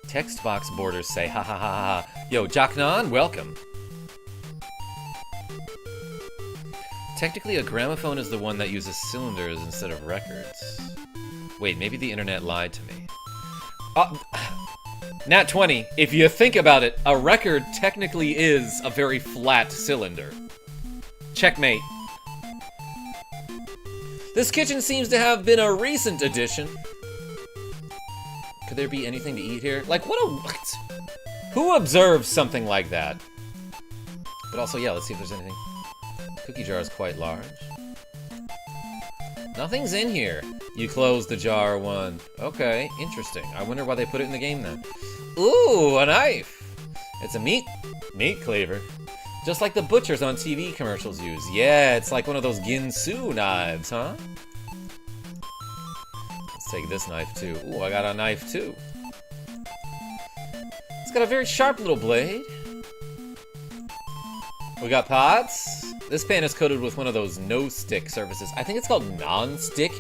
Text box borders say ha ha ha ha. Yo, Jaknan, welcome. Technically, a gramophone is the one that uses cylinders instead of records. Wait, maybe the internet lied to me. Nat 20, if you think about it, a record technically is a very flat cylinder. Checkmate. This kitchen seems to have been a recent addition. Could there be anything to eat here? Like, what? Who observes something like that? But also, yeah, let's see if there's anything. Cookie jar is quite large. Nothing's in here. You close the jar one. Okay, interesting. I wonder why they put it in the game then. Ooh, a knife. It's a meat cleaver. Just like the butchers on TV commercials use. Yeah, it's like one of those Ginsu knives, huh? Let's take this knife too. Ooh, I got a knife too. It's got a very sharp little blade. We got pots. This pan is coated with one of those no-stick surfaces. I think it's called non-stick.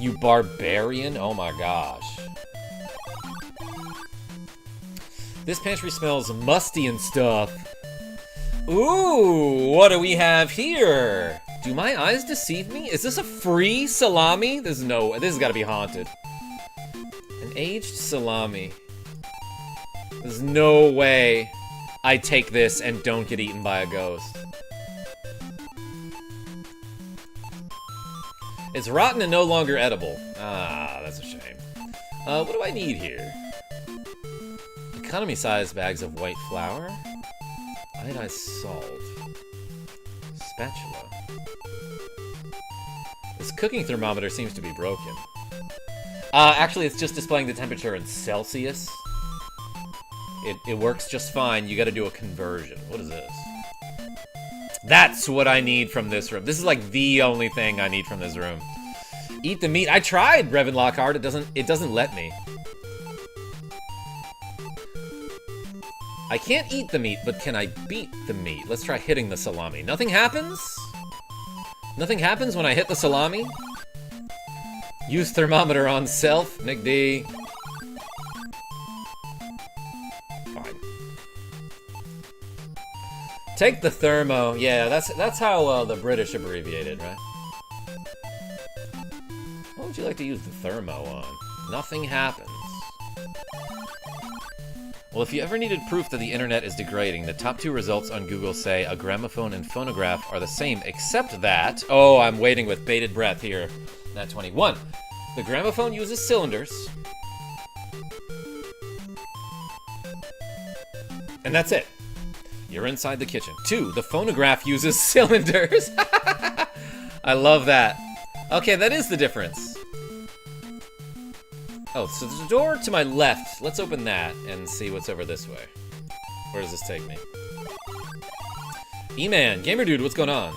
You barbarian. Oh my gosh. This pantry smells musty and stuff. Ooh, what do we have here? Do my eyes deceive me? Is this a free salami? This has got to be haunted. An aged salami. There's no way I take this and don't get eaten by a ghost. It's rotten and no longer edible. Ah, that's a shame. What do I need here? Economy-sized bags of white flour. Iodized salt. Spatula. This cooking thermometer seems to be broken. Actually, it's just displaying the temperature in Celsius. It works just fine. You gotta do a conversion. What is this? That's what I need from this room. This is like the only thing I need from this room. Eat the meat. I tried, Revan Lockhart. It doesn't let me. I can't eat the meat, but can I beat the meat? Let's try hitting the salami. Nothing happens? Nothing happens when I hit the salami? Use thermometer on self, Nick D. Fine. Take the thermo. Yeah, that's how the British abbreviated, right? What would you like to use the thermo on? Nothing happens. Well, if you ever needed proof that the internet is degrading, the top 2 results on Google say a gramophone and phonograph are the same, except that... Oh, I'm waiting with bated breath here. Nat 21. The gramophone uses cylinders. And that's it. You're inside the kitchen. 2. The phonograph uses cylinders. I love that. Okay, that is the difference. Oh, so there's a door to my left. Let's open that and see what's over this way. Where does this take me? E-Man, Gamer Dude, what's going on?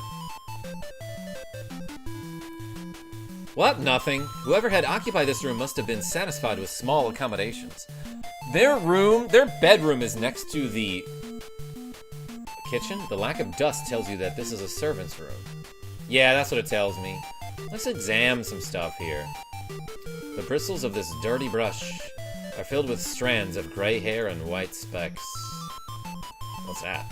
What? Nothing. Whoever had occupied this room must have been satisfied with small accommodations. Their bedroom is next to the kitchen. The lack of dust tells you that this is a servant's room. Yeah, that's what it tells me. Let's examine some stuff here. The bristles of this dirty brush are filled with strands of gray hair and white specks. What's that?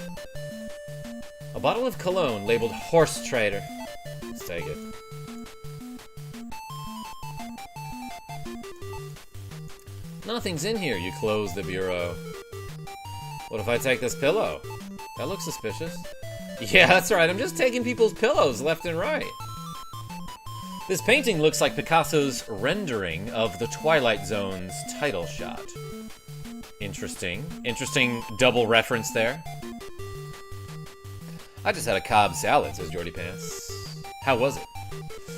A bottle of cologne labeled Horse Trader. Let's take it. Nothing's in here. You close the bureau. What if I take this pillow? That looks suspicious. Yeah, that's right. I'm just taking people's pillows left and right. This painting looks like Picasso's rendering of the Twilight Zone's title shot. Interesting. Interesting double reference there. I just had a Cobb salad, says Jordy Pants. How was it?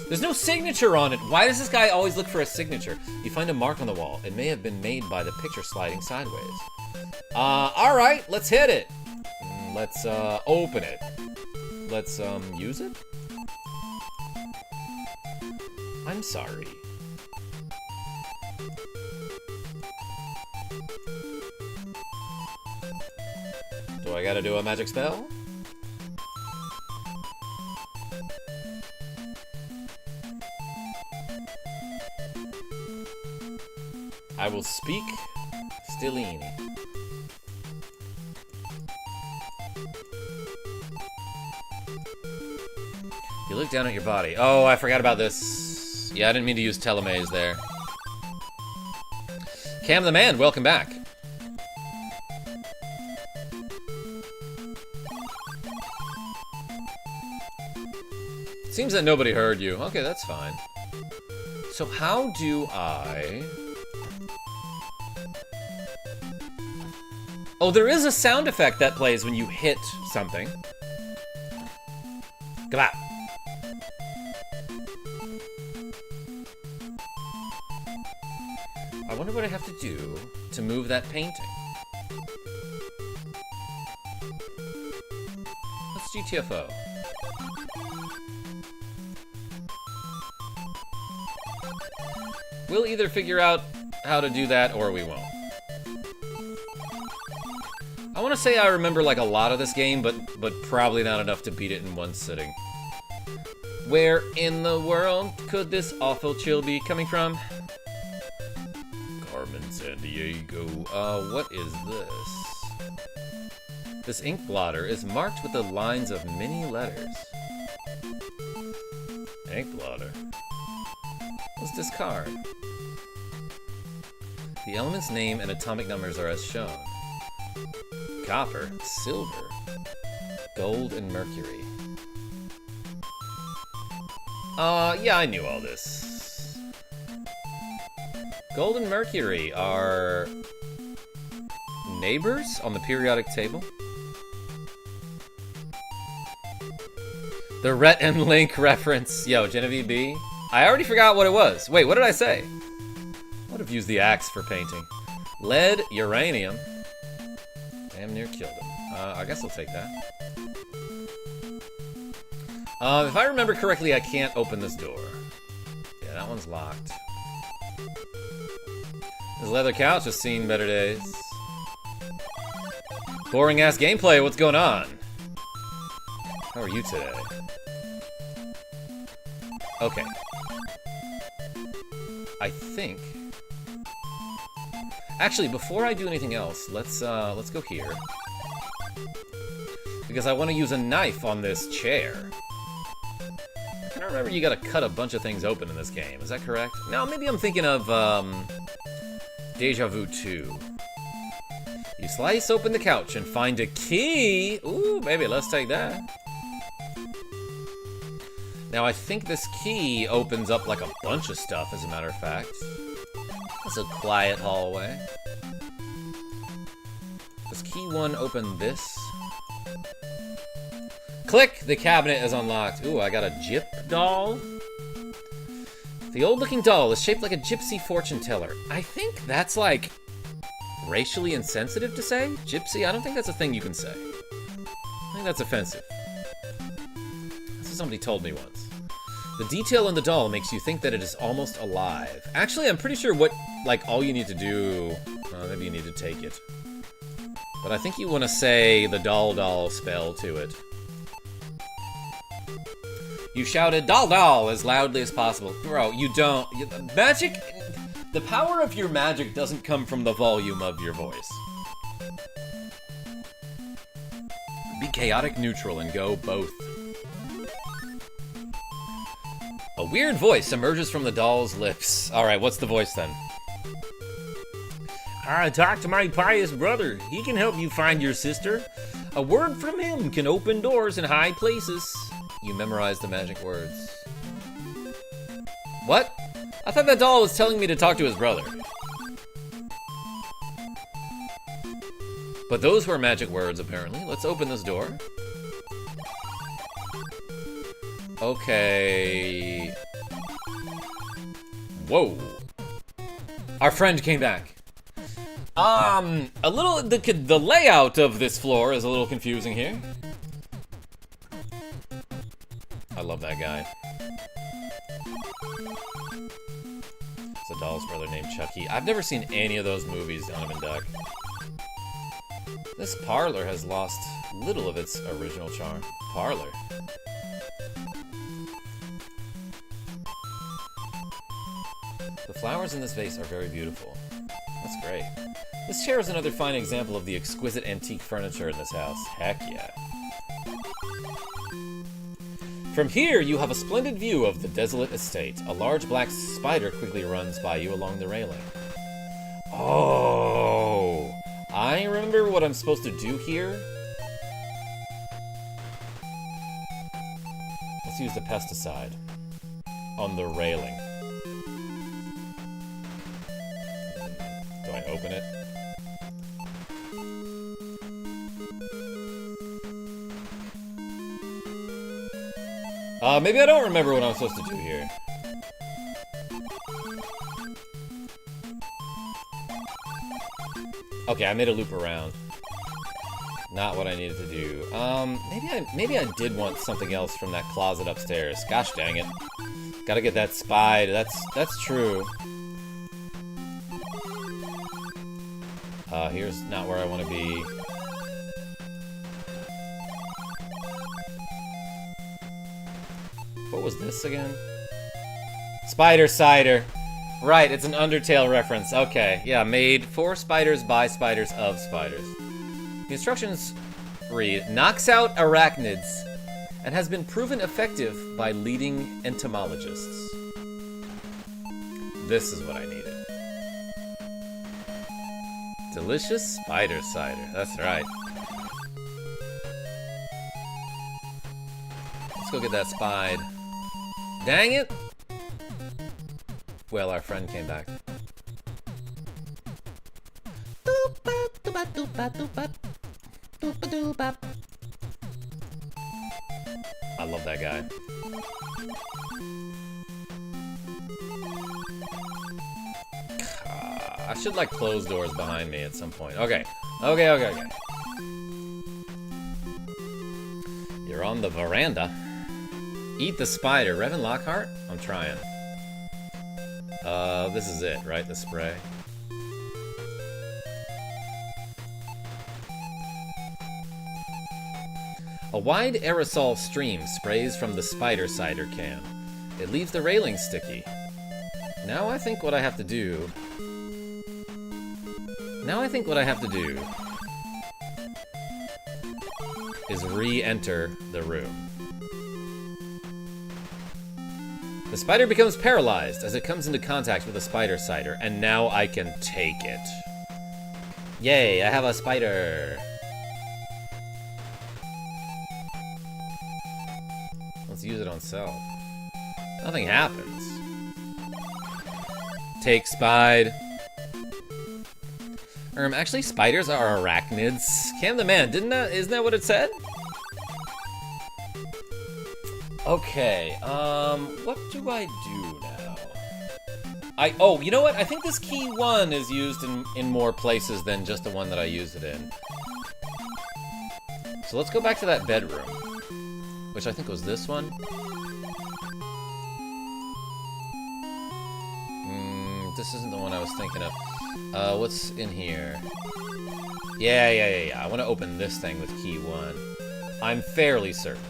There's no signature on it. Why does this guy always look for a signature? You find a mark on the wall. It may have been made by the picture sliding sideways. Alright, let's hit it. Let's, open it. Let's, use it? I'm sorry. Do I gotta do a magic spell? I will speak Stellini. You look down at your body. Oh, I forgot about this. Yeah, I didn't mean to use telemaze there. Cam the Man, welcome back. Seems that nobody heard you. Okay, that's fine. So how do I... Oh, there is a sound effect that plays when you hit something. Come on. I wonder what I have to do to move that painting. Let's GTFO. We'll either figure out how to do that or we won't. I want to say I remember like a lot of this game, but probably not enough to beat it in one sitting. Where in the world could this awful chill be coming from? Carmen San Diego. What is this? This ink blotter is marked with the lines of many letters. Ink blotter. Let's discard. The element's name and atomic numbers are as shown. Copper, silver, gold, and mercury. Yeah, I knew all this. Gold and mercury are neighbors on the periodic table. The Rhett and Link reference. Yo, Genevieve B. I already forgot what it was. Wait, what did I say? Would have used the axe for painting. Lead, uranium. Damn near killed him. I guess I'll take that. If I remember correctly, I can't open this door. Yeah, that one's locked. This leather couch has seen better days. Boring ass gameplay, what's going on? How are you today? Okay. I think... Actually, before I do anything else, let's go here. Because I want to use a knife on this chair. I don't remember you gotta cut a bunch of things open in this game, is that correct? No, maybe I'm thinking of, Deja Vu 2. You slice open the couch and find a key! Ooh, baby, let's take that. Now, I think this key opens up like a bunch of stuff, as a matter of fact. It's a quiet hallway. Does key 1 open this? Click! The cabinet is unlocked. Ooh, I got a gyp doll. The old-looking doll is shaped like a gypsy fortune teller. I think that's, like, racially insensitive to say? Gypsy? I don't think that's a thing you can say. I think that's offensive. That's what somebody told me once. The detail in the doll makes you think that it is almost alive. Actually, I'm pretty sure what, like, all you need to do... maybe you need to take it. But I think you want to say the doll spell to it. You shouted doll as loudly as possible. Bro, you don't... Magic... The power of your magic doesn't come from the volume of your voice. Be chaotic neutral and go both. A weird voice emerges from the doll's lips. Alright, what's the voice then? I talked to my pious brother. He can help you find your sister. A word from him can open doors in high places. You memorize the magic words. What? I thought that doll was telling me to talk to his brother. But those were magic words, apparently. Let's open this door. Okay. Whoa. Our friend came back. A little, the layout of this floor is a little confusing here. I love that guy. It's a doll's brother named Chucky. I've never seen any of those movies, Donovan Duck. This parlor has lost little of its original charm. Parlor. The flowers in this vase are very beautiful. That's great. This chair is another fine example of the exquisite antique furniture in this house. Heck yeah. From here, you have a splendid view of the desolate estate. A large black spider quickly runs by you along the railing. Oh, I remember what I'm supposed to do here. Let's use the pesticide on the railing. Do I open it? Maybe I don't remember what I'm supposed to do here. Okay, I made a loop around. Not what I needed to do. Maybe I did want something else from that closet upstairs. Gosh dang it. Gotta get that spied. That's true. Here's not where I want to be. What was this again? Spider cider. Right, it's an Undertale reference. Okay, yeah, made for spiders, by spiders, of spiders. The instructions read, knocks out arachnids, and has been proven effective by leading entomologists. This is what I needed. Delicious spider cider, that's right. Let's go get that spied. Dang it! Well, our friend came back. I love that guy. I should, like, close doors behind me at some point. Okay. Okay. You're on the veranda. Eat the spider. Revan Lockhart? I'm trying. This is it, right? The spray. A wide aerosol stream sprays from the spider cider can. It leaves the railing sticky. Now I think what I have to do... is re-enter the room. The spider becomes paralyzed as it comes into contact with the spider cider, and now I can take it. Yay, I have a spider. Let's use it on self. Nothing happens. Take Spide. Actually, spiders are arachnids. Cam the Man, isn't that what it said? Okay, what do I do now? Oh, you know what? I think this key 1 is used in more places than just the one that I used it in. So let's go back to that bedroom, which I think was this one. This isn't the one I was thinking of. What's in here? Yeah. I want to open this thing with key 1. I'm fairly certain.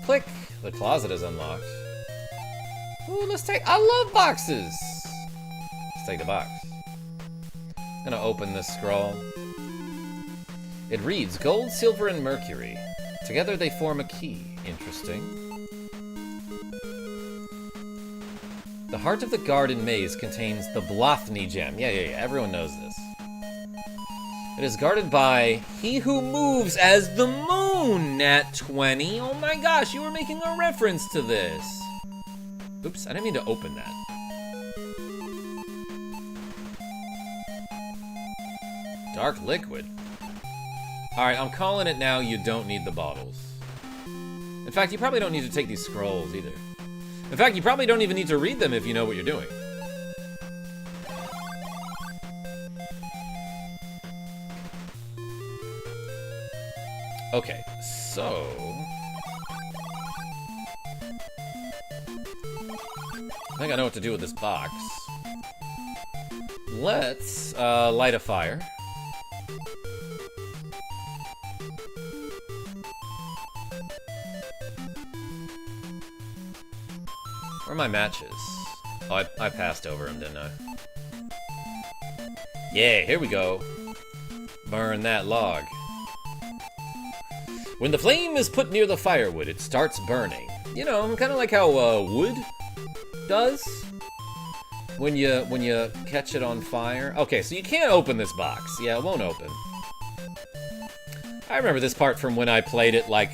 Click. The closet is unlocked. Ooh, I love boxes. Let's take the box. I'm gonna open this scroll. It reads, gold, silver, and mercury. Together they form a key. Interesting. The heart of the garden maze contains the Blothney gem. Yeah, everyone knows this. It is guarded by He Who Moves as the Moon, Nat 20. Oh my gosh, you were making a reference to this. Oops, I didn't mean to open that. Dark liquid. Alright, I'm calling it now. You don't need the bottles. In fact, you probably don't need to take these scrolls either. In fact, you probably don't even need to read them if you know what you're doing. Okay, so... I think I know what to do with this box. Let's light a fire. Where are my matches? Oh, I passed over them, didn't I? Yeah, here we go. Burn that log. When the flame is put near the firewood, it starts burning. You know, kind of like how wood does when you catch it on fire. Okay, so you can't open this box. Yeah, it won't open. I remember this part from when I played it like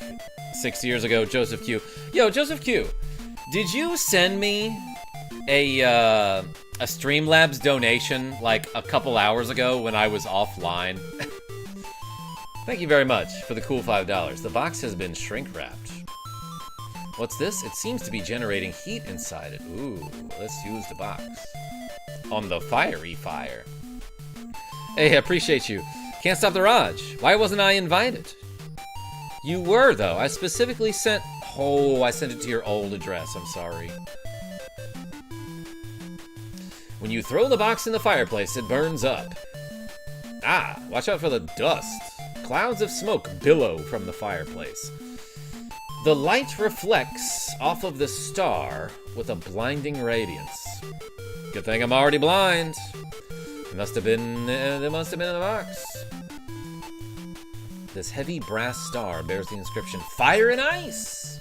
6 years ago. Joseph Q. Yo, Joseph Q. Did you send me a Streamlabs donation like a couple hours ago when I was offline? Thank you very much for the cool $5. The box has been shrink-wrapped. What's this? It seems to be generating heat inside it. Ooh, let's use the box. On the fiery fire. Hey, I appreciate you. Can't stop the Raj. Why wasn't I invited? You were, though. I specifically sent... Oh, I sent it to your old address. I'm sorry. When you throw the box in the fireplace, it burns up. Ah, watch out for the dust. Clouds of smoke billow from the fireplace. The light reflects off of the star with a blinding radiance. Good thing I'm already blind. It must have been in the box. This heavy brass star bears the inscription, Fire and Ice!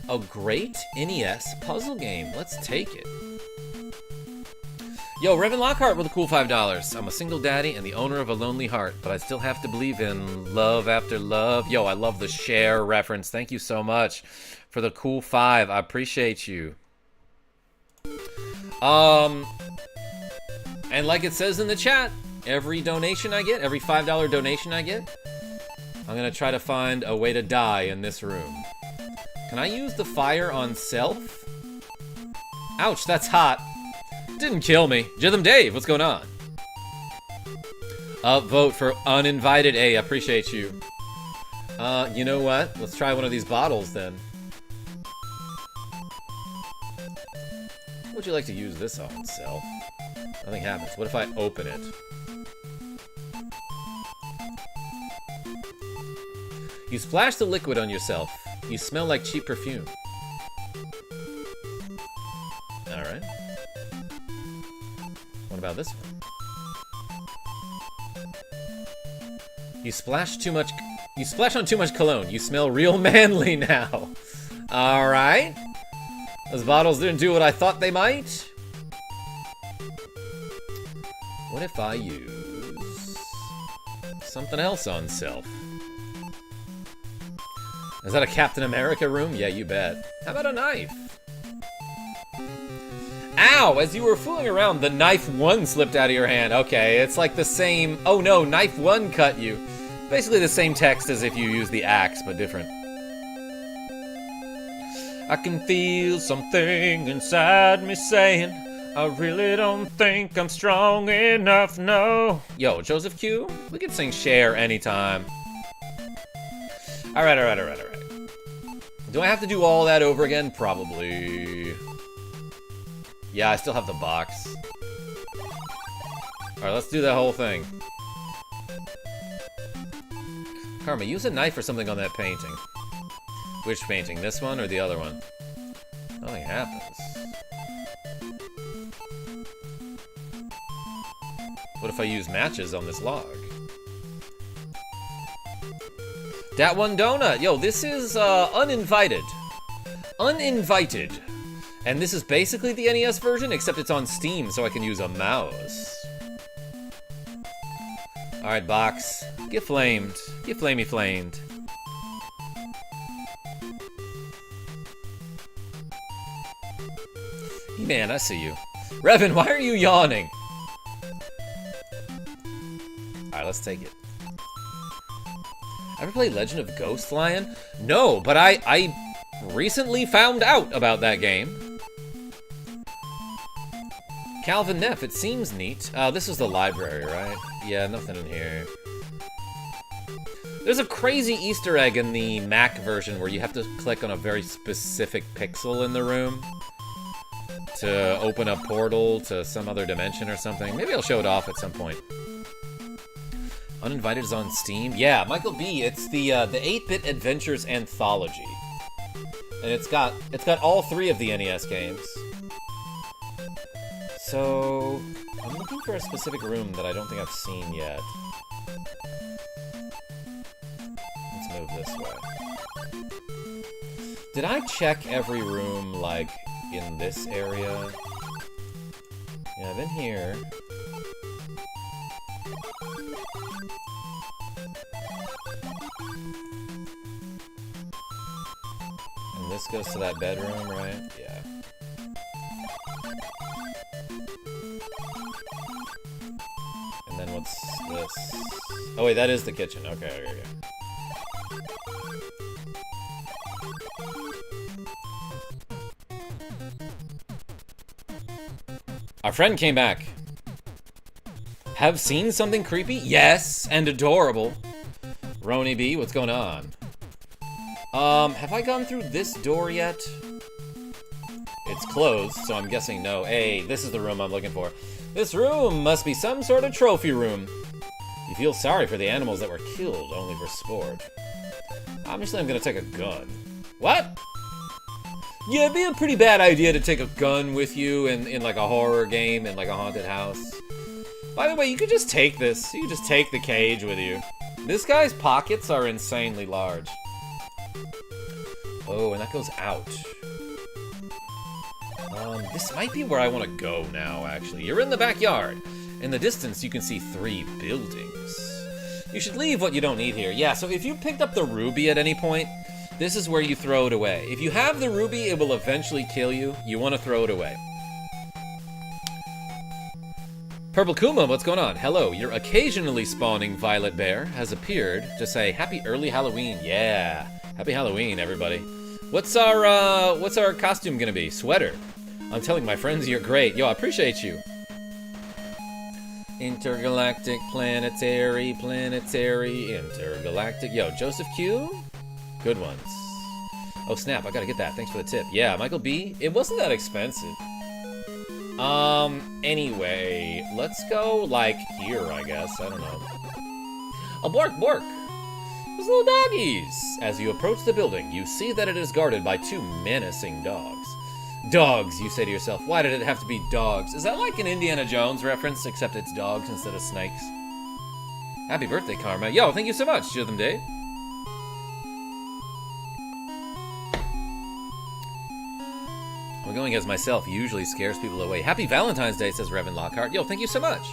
A great NES puzzle game. Let's take it. Yo, Revan Lockhart with a cool $5. I'm a single daddy and the owner of a lonely heart, but I still have to believe in love after love. Yo, I love the Cher reference. Thank you so much for the cool 5. I appreciate you. And like it says in the chat, every donation I get, every $5 donation I get, I'm gonna try to find a way to die in this room. Can I use the fire on self? Ouch, that's hot. Didn't kill me. Jithem Dave, what's going on? Vote for Uninvited. Hey, I appreciate you. You know what? Let's try one of these bottles then. Would you like to use this on self? Nothing happens. What if I open it? You splash the liquid on yourself. You smell like cheap perfume. Alright. What about this one? You splash on too much cologne. You smell real manly now. Alright. Those bottles didn't do what I thought they might. What if I use something else on self? Is that a Captain America room? Yeah, you bet. How about a knife? Ow! As you were fooling around, the knife 1 slipped out of your hand. Okay, it's like the same... Oh no, knife 1 cut you. Basically the same text as if you use the axe, but different. I can feel something inside me saying, I really don't think I'm strong enough, no. Yo, Joseph Q, we can sing Share anytime. Alright. Do I have to do all that over again? Probably. Yeah, I still have the box. Alright, let's do that whole thing. Karma, use a knife or something on that painting. Which painting? This one or the other one? Nothing happens. What if I use matches on this log? Dat one donut! Yo, this is Uninvited. Uninvited. And this is basically the NES version, except it's on Steam, so I can use a mouse. Alright, box. Get flamed. Get flamey flamed. Man, I see you. Revan, why are you yawning? Alright, let's take it. Ever played Legend of Ghost Lion? No, but I recently found out about that game. Calvin Neff, it seems neat. This is the library, right? Yeah, nothing in here. There's a crazy Easter egg in the Mac version where you have to click on a very specific pixel in the room to open a portal to some other dimension or something. Maybe I'll show it off at some point. Uninvited is on Steam. Yeah, Michael B. It's the 8-bit Adventures Anthology, and it's got all 3 of the NES games. So I'm looking for a specific room that I don't think I've seen yet. Let's move this way. Did I check every room like in this area? Yeah, I've been here. And this goes to that bedroom, right? Yeah. And then what's this? Oh wait, that is the kitchen. Okay. Our friend came back. Have seen something creepy? Yes, and adorable. Roni B, what's going on? Have I gone through this door yet? It's closed, so I'm guessing no. Hey, this is the room I'm looking for. This room must be some sort of trophy room. You feel sorry for the animals that were killed only for sport. Obviously, I'm gonna take a gun. What? Yeah, it'd be a pretty bad idea to take a gun with you in like a horror game in like a haunted house. By the way, you could just take this. You could just take the cage with you. This guy's pockets are insanely large. Oh, and that goes out. This might be where I want to go now, actually. You're in the backyard. In the distance, you can see 3 buildings. You should leave what you don't need here. Yeah, so if you picked up the ruby at any point, this is where you throw it away. If you have the ruby, it will eventually kill you. You want to throw it away. Purple Kuma, what's going on? Hello, your occasionally spawning Violet Bear has appeared to say happy early Halloween. Yeah, happy Halloween, everybody. What's our costume gonna be? Sweater. I'm telling my friends you're great. Yo, I appreciate you. Intergalactic, planetary, intergalactic. Yo, Joseph Q? Good ones. Oh snap, I gotta get that. Thanks for the tip. Yeah, Michael B, it wasn't that expensive. Anyway, let's go, like, here, I guess. I don't know. Oh, Bork! Those little doggies! As you approach the building, you see that it is guarded by 2 menacing dogs. Dogs, you say to yourself. Why did it have to be dogs? Is that like an Indiana Jones reference, except it's dogs instead of snakes? Happy birthday, Karma. Yo, thank you so much, Rhythm Day. Going as myself usually scares people away. Happy Valentine's Day, says Revan Lockhart. Yo, thank you so much.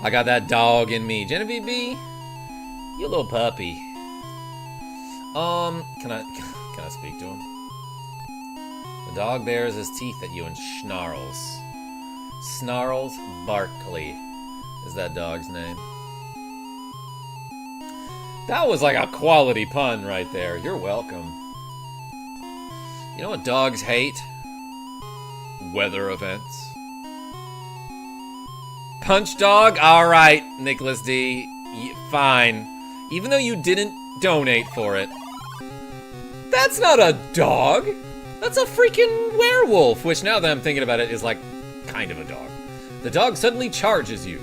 I got that dog in me. Genevieve B, you little puppy. Can I speak to him? The dog bares his teeth at you and snarls. Snarls Barkley is that dog's name. That was like a quality pun right there. You're welcome. You know what dogs hate? Weather events. Punch dog? Alright, Nicholas D. Fine. Even though you didn't donate for it. That's not a dog! That's a freaking werewolf! Which, now that I'm thinking about it, is like kind of a dog. The dog suddenly charges you.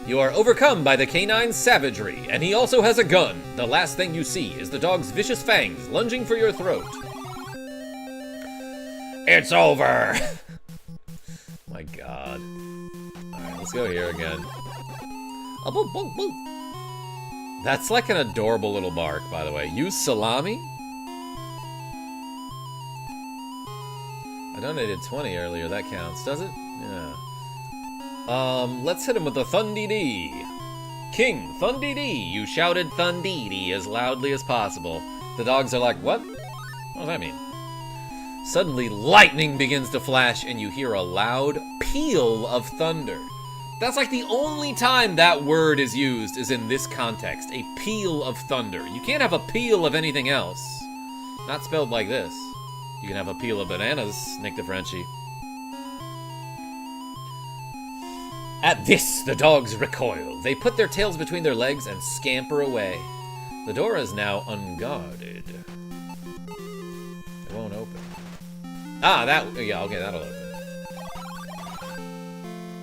You are overcome by the canine's savagery, and he also has a gun. The last thing you see is the dog's vicious fangs lunging for your throat. It's over! My god. Alright, let's go here again. Oh, boop, boop, boop. That's like an adorable little bark, by the way. Use salami? I donated 20 earlier, that counts, does it? Yeah. Let's hit him with the Thun-dee-dee. King, Thun-dee-dee! You shouted Thun-dee-dee as loudly as possible. The dogs are like, what? What does that mean? Suddenly, lightning begins to flash, and you hear a loud peal of thunder. That's like the only time that word is used is in this context. A peal of thunder. You can't have a peal of anything else. Not spelled like this. You can have a peel of bananas, Nick the Frenchie. At this, the dogs recoil. They put their tails between their legs and scamper away. The door is now unguarded. It won't open. Ah, yeah, okay, that'll open.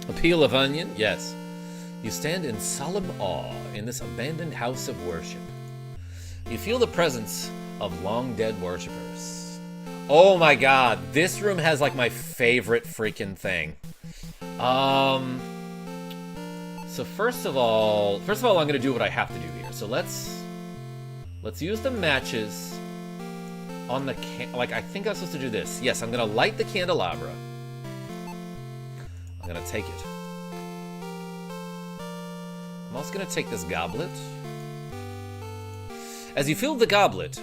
A peel of onion? Yes. You stand in solemn awe in this abandoned house of worship. You feel the presence of long-dead worshippers. Oh my god, this room has like my favorite freaking thing. So first of all, I'm gonna do what I have to do here. So let's use the matches on the I think I'm supposed to do this. Yes, I'm gonna light the candelabra. I'm gonna take it. I'm also gonna take this goblet. As you fill the goblet,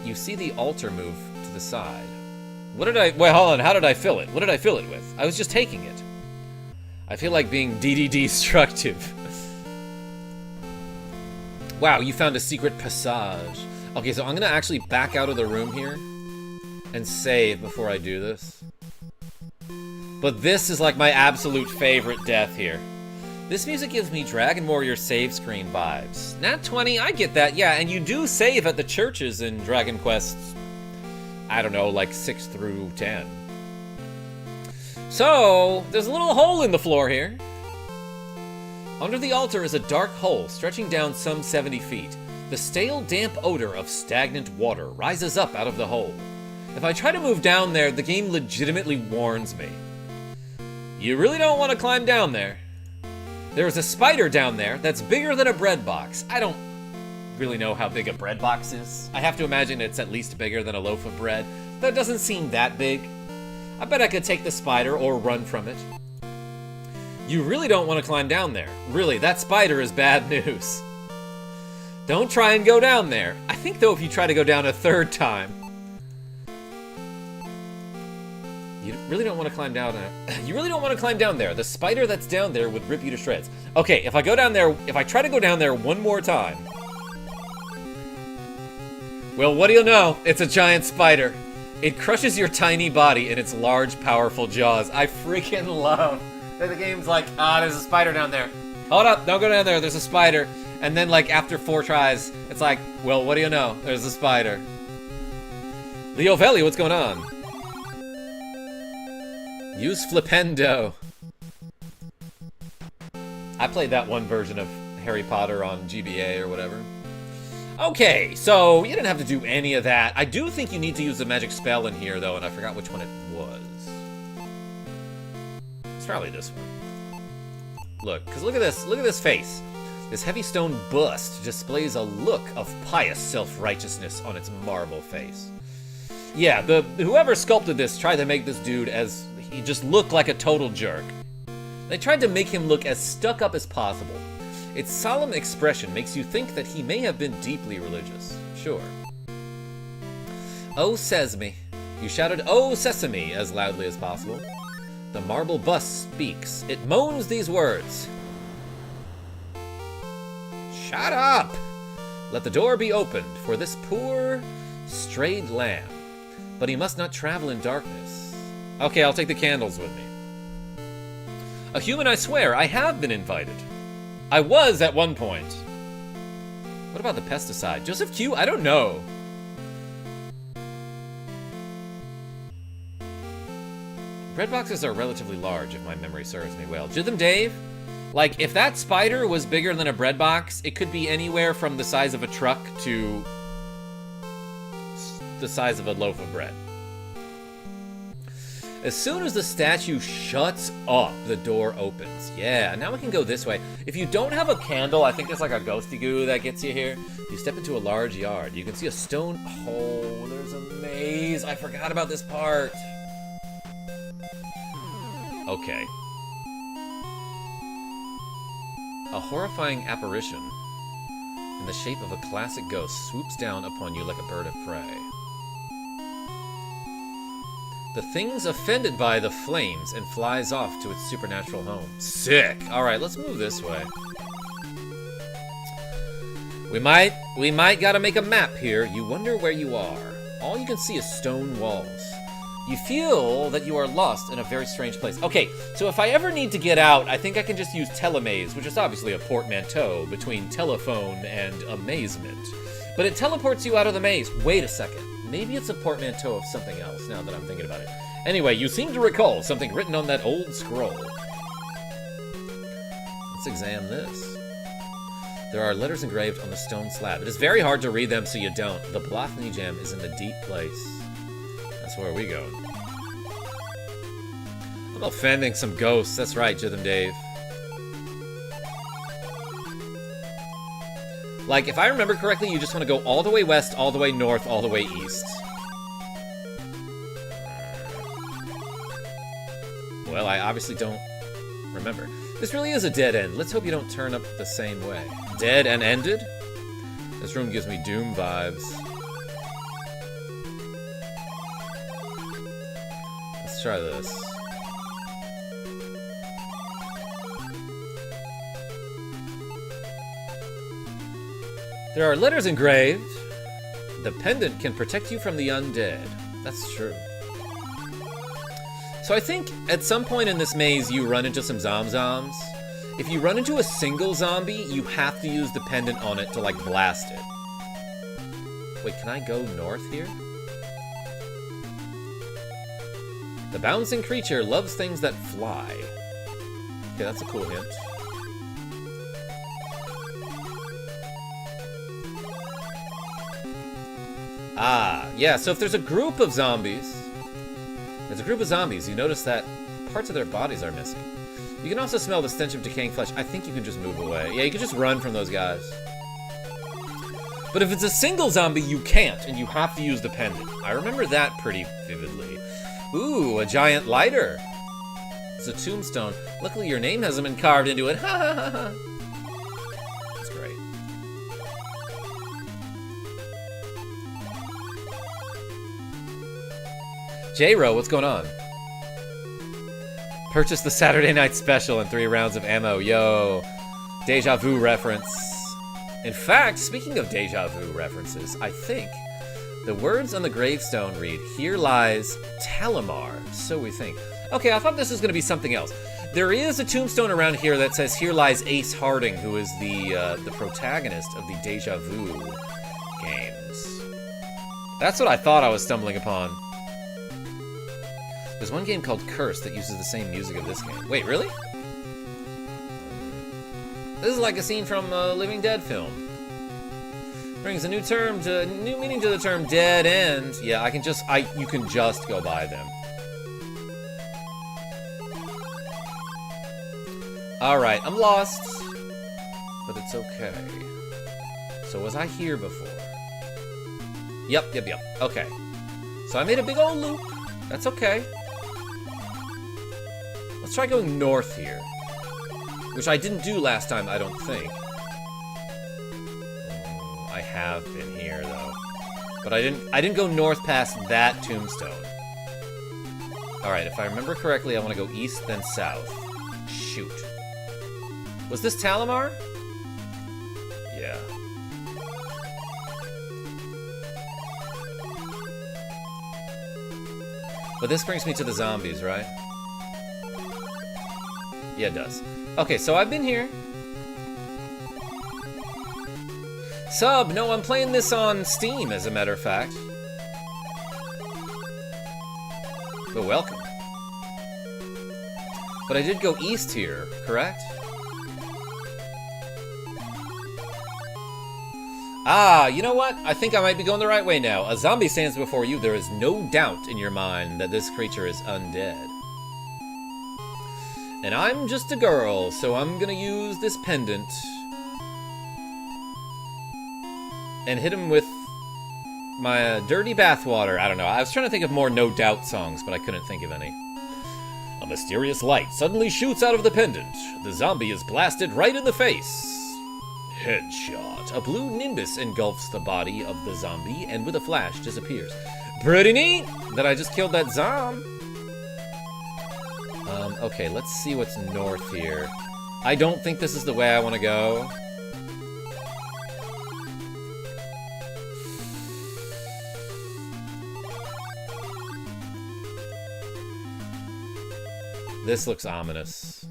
you see the altar move to the side. Wait, hold on, how did I fill it? What did I fill it with? I was just taking it. I feel like being DD-destructive. Wow, you found a secret passage. Okay, so I'm gonna actually back out of the room here and save before I do this. But this is like my absolute favorite death here. This music gives me Dragon Warrior save screen vibes. Nat 20, I get that, yeah, and you do save at the churches in Dragon Quest, I don't know, like 6 through 10. So, there's a little hole in the floor here. Under the altar is a dark hole stretching down some 70 feet. The stale, damp odor of stagnant water rises up out of the hole. If I try to move down there, the game legitimately warns me. You really don't want to climb down there. There's a spider down there that's bigger than a bread box. I don't really know how big a bread box is. I have to imagine it's at least bigger than a loaf of bread. That doesn't seem that big. I bet I could take the spider or run from it. You really don't want to climb down there. Really, that spider is bad news. Don't try and go down there. I think, though, if you try to go down a third time... You really don't want to climb down there. You really don't want to climb down there. The spider that's down there would rip you to shreds. Okay, if I go down there... If I try to go down there one more time... Well, what do you know? It's a giant spider. It crushes your tiny body in its large, powerful jaws. I freaking love that the game's like, there's a spider down there. Hold up, don't go down there, there's a spider. And then, like, after 4 tries, it's like, well, what do you know? There's a spider. Leo Velli, what's going on? Use Flipendo. I played that one version of Harry Potter on GBA or whatever. Okay, so you didn't have to do any of that. I do think you need to use the magic spell in here, though, and I forgot which one it was. It's probably this one. Look, because look at this face. This heavy stone bust displays a look of pious self-righteousness on its marble face. Yeah, whoever sculpted this tried to make this dude as he just looked like a total jerk. They tried to make him look as stuck up as possible. Its solemn expression makes you think that he may have been deeply religious. Sure. Oh, sesame. You shouted, "Oh, sesame," as loudly as possible. The marble bust speaks. It moans these words. Shut up! Let the door be opened for this poor, strayed lamb. But he must not travel in darkness. Okay, I'll take the candles with me. A human, I swear, I have been invited. I was at one point. What about the pesticide? Joseph Q? I don't know. Bread boxes are relatively large, if my memory serves me well. Jithem Dave? Like, if that spider was bigger than a bread box, it could be anywhere from the size of a truck to the size of a loaf of bread. As soon as the statue shuts up, the door opens. Yeah, now we can go this way. If you don't have a candle, I think there's like a ghosty goo that gets you here. You step into a large yard. You can see a stone... Oh, there's a maze. I forgot about this part. Okay. A horrifying apparition in the shape of a classic ghost swoops down upon you like a bird of prey. The thing's offended by the flames and flies off to its supernatural home. Sick! Alright, let's move this way. We might gotta make a map here. You wonder where you are. All you can see is stone walls. You feel that you are lost in a very strange place. Okay, so if I ever need to get out, I think I can just use telemaze, which is obviously a portmanteau between telephone and amazement. But it teleports you out of the maze. Wait a second. Maybe it's a portmanteau of something else, now that I'm thinking about it. Anyway, you seem to recall something written on that old scroll. Let's examine this. There are letters engraved on the stone slab. It is very hard to read them, so you don't. The Blothny gem is in the deep place. That's where we go. I'm offending some ghosts. That's right, Jithem Dave. Like, if I remember correctly, you just want to go all the way west, all the way north, all the way east. Well, I obviously don't remember. This really is a dead end. Let's hope you don't turn up the same way. Dead and ended? This room gives me Doom vibes. Let's try this. There are letters engraved. The pendant can protect you from the undead. That's true. So I think at some point in this maze you run into some zomzoms. If you run into a single zombie, you have to use the pendant on it to, like, blast it. Wait, can I go north here? The bouncing creature loves things that fly. Okay, that's a cool hint. Ah, yeah, so if there's a group of zombies, you notice that parts of their bodies are missing. You can also smell the stench of decaying flesh. I think you can just move away. Yeah, you can just run from those guys. But if it's a single zombie, you can't, and you have to use the pendant. I remember that pretty vividly. Ooh, a giant lighter. It's a tombstone. Luckily, your name hasn't been carved into it. Ha ha ha ha. That's great. J-Ro, what's going on? Purchase the Saturday night special and 3 rounds of ammo. Yo, deja vu reference. In fact, speaking of deja vu references, I think the words on the gravestone read, "Here lies Talamar." So we think. Okay, I thought this was going to be something else. There is a tombstone around here that says, "Here lies Ace Harding," who is the protagonist of the Deja Vu games. That's what I thought I was stumbling upon. There's one game called Curse that uses the same music of this game. Wait, really? This is like a scene from a Living Dead film. Brings a new meaning to the term dead end. Yeah, you can just go by them. Alright, I'm lost. But it's okay. So was I here before? Yep. Okay. So I made a big old loop. That's okay. Let's try going north here. Which I didn't do last time, I don't think. I have been here, though. But I didn't go north past that tombstone. Alright, if I remember correctly, I want to go east, then south. Shoot. Was this Talamar? Yeah. But this brings me to the zombies, right? Yeah, it does. Okay, so I've been here. Sub, no, I'm playing this on Steam, as a matter of fact. But welcome. But I did go east here, correct? Ah, you know what? I think I might be going the right way now. A zombie stands before you. There is no doubt in your mind that this creature is undead. And I'm just a girl, so I'm gonna use this pendant and hit him with my dirty bathwater. I don't know. I was trying to think of more No Doubt songs, but I couldn't think of any. A mysterious light suddenly shoots out of the pendant. The zombie is blasted right in the face. Headshot. A blue nimbus engulfs the body of the zombie and with a flash disappears. Pretty neat that I just killed that zom. Okay, let's see what's north here. I don't think this is the way I want to go. This looks ominous.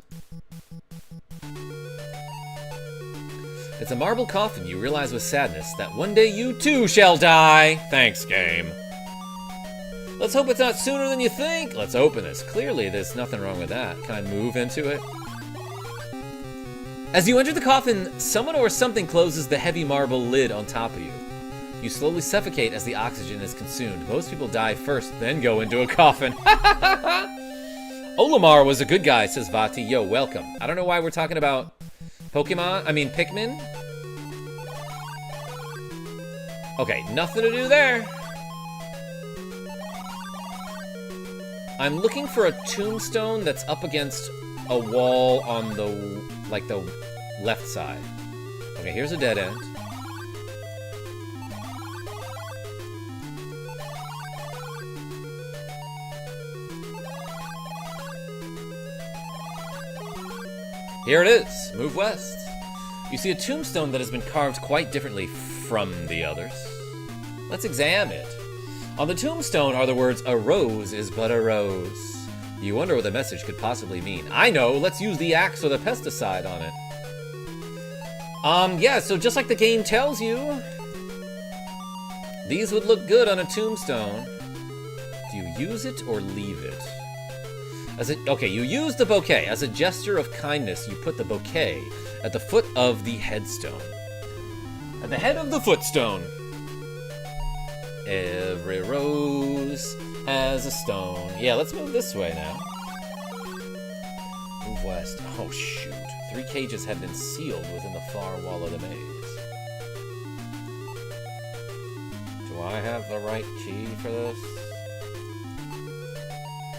It's a marble coffin you realize with sadness that one day you too shall die. Thanks, game. Let's hope it's not sooner than you think. Let's open this. Clearly, there's nothing wrong with that. Can I move into it? As you enter the coffin, someone or something closes the heavy marble lid on top of you. You slowly suffocate as the oxygen is consumed. Most people die first, then go into a coffin. Olimar was a good guy, says Vati. Yo, welcome. I don't know why we're talking about Pikmin. Okay, nothing to do there. I'm looking for a tombstone that's up against a wall on the left side. Okay, here's a dead end. Here it is. Move west. You see a tombstone that has been carved quite differently from the others. Let's examine it. On the tombstone are the words, "A rose is but a rose." You wonder what the message could possibly mean. I know, let's use the axe or the pesticide on it. Yeah, so just like the game tells you, these would look good on a tombstone. Do you use it or leave it? Okay, you use the bouquet. As a gesture of kindness, you put the bouquet at the foot of the headstone. At the head of the footstone. Every rose has a stone. Yeah, let's move this way now. Move west. Oh, shoot. 3 cages have been sealed within the far wall of the maze. Do I have the right key for this?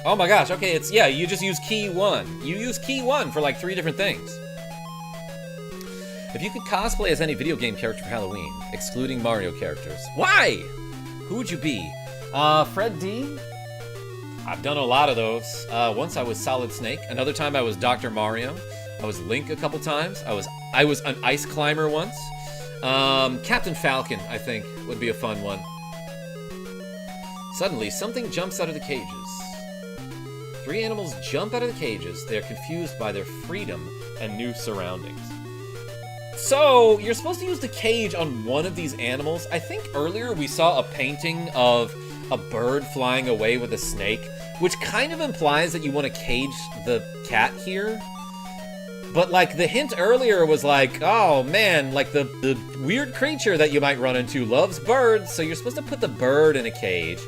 Oh my gosh, okay, you just use key 1. You use key 1 for like 3 different things. If you could cosplay as any video game character for Halloween, excluding Mario characters, why? Who would you be? Fred D? I've done a lot of those. Once I was Solid Snake. Another time I was Dr. Mario. I was Link a couple times. I was an ice climber once. Captain Falcon, I think, would be a fun one. Suddenly, something jumps out of the cages. 3 animals jump out of the cages. They are confused by their freedom and new surroundings. So, you're supposed to use the cage on one of these animals. I think earlier we saw a painting of a bird flying away with a snake, which kind of implies that you want to cage the cat here. But, like, the hint earlier was like, oh, man, like, the weird creature that you might run into loves birds, so you're supposed to put the bird in a cage.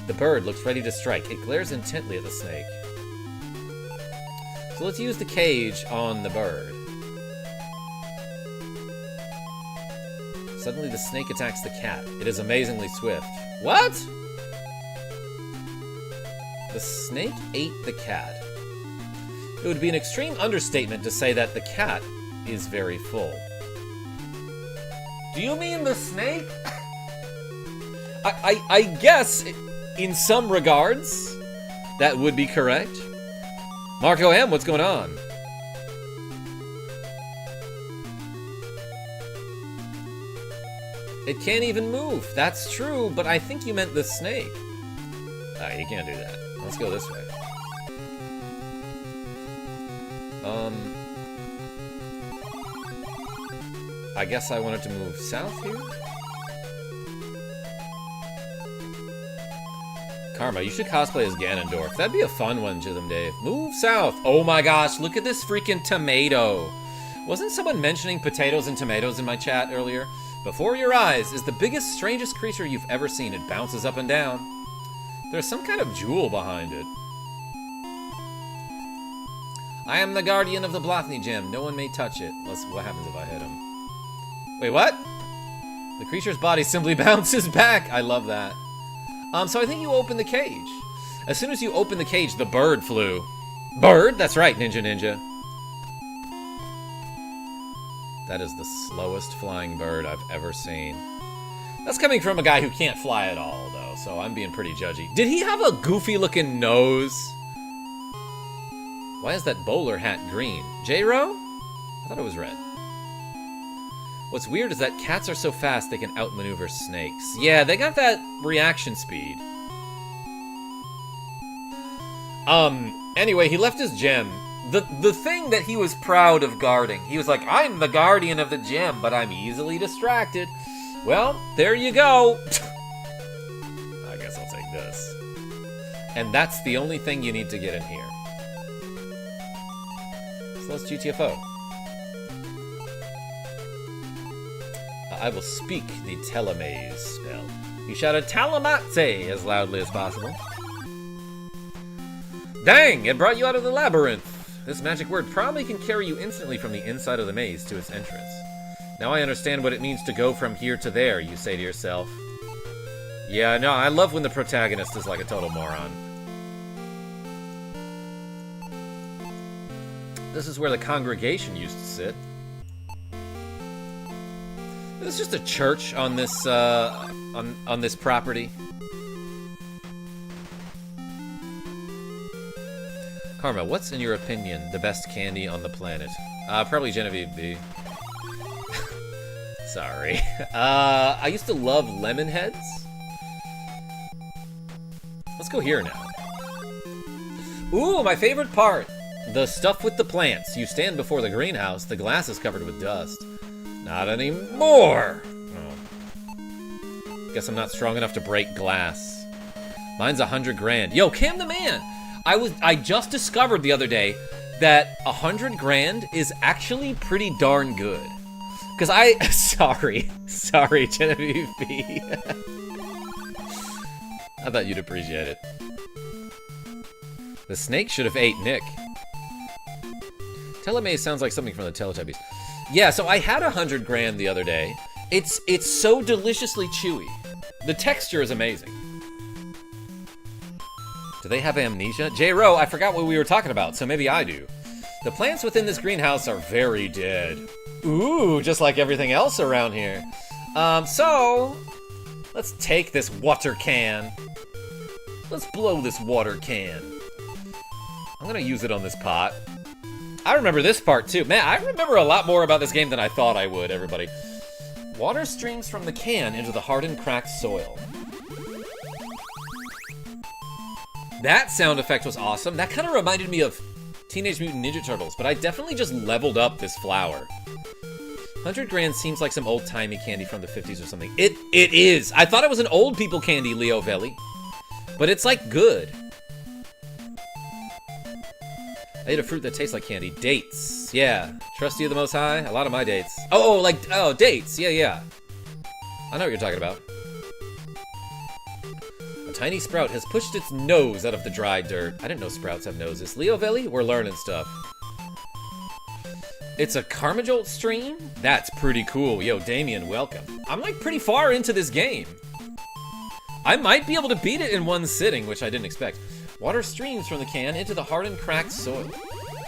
The bird looks ready to strike. It glares intently at the snake. So let's use the cage on the bird. Suddenly the snake attacks the cat. It is amazingly swift. What? The snake ate the cat. It would be an extreme understatement to say that the cat is very full. Do you mean the snake? I guess, in some regards, that would be correct. Marco M, what's going on? It can't even move. That's true, but I think you meant the snake. Ah, you can't do that. Let's go this way. I guess I wanted to move south here? Karma, you should cosplay as Ganondorf. That'd be a fun one, Jithem Dave. Move south! Oh my gosh, look at this freaking tomato! Wasn't someone mentioning potatoes and tomatoes in my chat earlier? Before your eyes is the biggest, strangest creature you've ever seen. It bounces up and down. There's some kind of jewel behind it. I am the guardian of the Blothney gem. No one may touch it. What happens if I hit him? Wait, what? The creature's body simply bounces back. I love that. So I think you open the cage. As soon as you open the cage, the bird flew. Bird? That's right, Ninja. That is the slowest flying bird I've ever seen. That's coming from a guy who can't fly at all, though, so I'm being pretty judgy. Did he have a goofy-looking nose? Why is that bowler hat green? J-Ro? I thought it was red. What's weird is that cats are so fast they can outmaneuver snakes. Yeah, they got that reaction speed. Anyway, he left his gem. The thing that he was proud of guarding. He was like, I'm the guardian of the gem, but I'm easily distracted. Well, there you go. I guess I'll take this. And that's the only thing you need to get in here. So let's GTFO. I will speak the telemaze spell. You shout a Talamatse as loudly as possible. Dang, it brought you out of the labyrinth. This magic word probably can carry you instantly from the inside of the maze to its entrance. Now I understand what it means to go from here to there, you say to yourself. Yeah, no, I love when the protagonist is like a total moron. This is where the congregation used to sit. It's just a church on this on this property. Karma, what's in your opinion the best candy on the planet? Probably Genevieve B. Sorry. I used to love lemon heads. Let's go here now. Ooh, my favorite part. The stuff with the plants. You stand before the greenhouse, the glass is covered with dust. Not anymore! Oh. Guess I'm not strong enough to break glass. Mine's 100 grand. Yo, Cam the Man! I just discovered the other day that 100 grand is actually pretty darn good. Cause sorry, Genevieve B. I thought you'd appreciate it. The snake should have ate Nick. Telemaze sounds like something from the Teletubbies. Yeah, so I had 100 grand the other day. It's so deliciously chewy. The texture is amazing. Do they have amnesia? J-Ro, I forgot what we were talking about, so maybe I do. The plants within this greenhouse are very dead. Ooh, just like everything else around here. So let's take this water can. Let's blow this water can. I'm gonna use it on this pot. I remember this part too. Man, I remember a lot more about this game than I thought I would, everybody. Water streams from the can into the hardened, cracked soil. That sound effect was awesome. That kind of reminded me of Teenage Mutant Ninja Turtles, but I definitely just leveled up this flower. 100 grand seems like some old-timey candy from the 50s or something. It is. I thought it was an old people candy, Leo Velli. But it's, like, good. I ate a fruit that tastes like candy. Dates. Yeah. Trusty of the Most High. A lot of my dates. Oh, dates. Yeah. I know what you're talking about. A tiny sprout has pushed its nose out of the dry dirt. I didn't know sprouts have noses. Leo Valley? We're learning stuff. It's a Carmajolt stream? That's pretty cool. Yo, Damien, welcome. I'm like pretty far into this game. I might be able to beat it in one sitting, which I didn't expect. Water streams from the can into the hardened, cracked soil.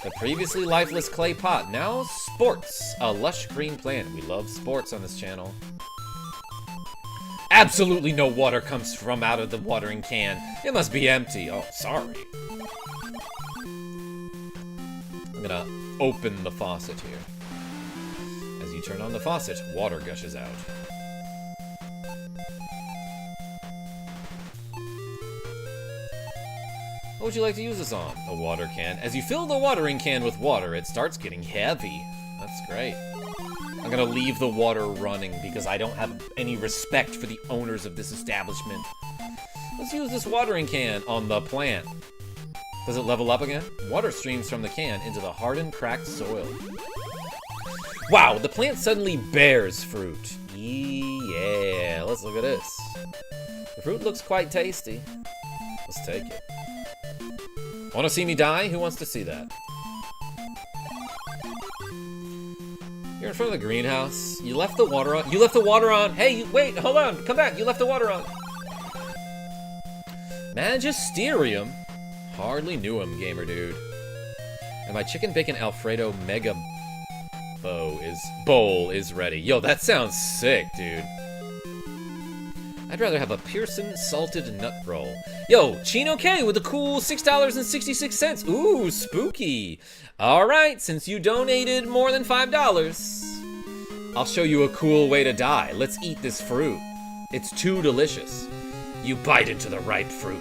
The previously lifeless clay pot now sports a lush green plant. We love sports on this channel. Absolutely no water comes from out of the watering can. It must be empty. Oh, sorry. I'm gonna open the faucet here. As you turn on the faucet, water gushes out. What would you like to use this on? A water can. As you fill the watering can with water, it starts getting heavy. That's great. I'm gonna leave the water running because I don't have any respect for the owners of this establishment. Let's use this watering can on the plant. Does it level up again? Water streams from the can into the hardened, cracked soil. Wow, the plant suddenly bears fruit. Yeah, let's look at this. The fruit looks quite tasty. Let's take it. Want to see me die? Who wants to see that? You're in front of the greenhouse. You left the water on. You left the water on. Hey, wait, hold on. Come back. You left the water on. Magisterium? Hardly knew him, gamer dude. And my chicken bacon Alfredo mega bowl is ready. Yo, that sounds sick, dude. I'd rather have a Pearson salted nut roll. Yo, Chino K with a cool $6.66. Ooh, spooky. All right, since you donated more than $5, I'll show you a cool way to die. Let's eat this fruit. It's too delicious. You bite into the ripe fruit.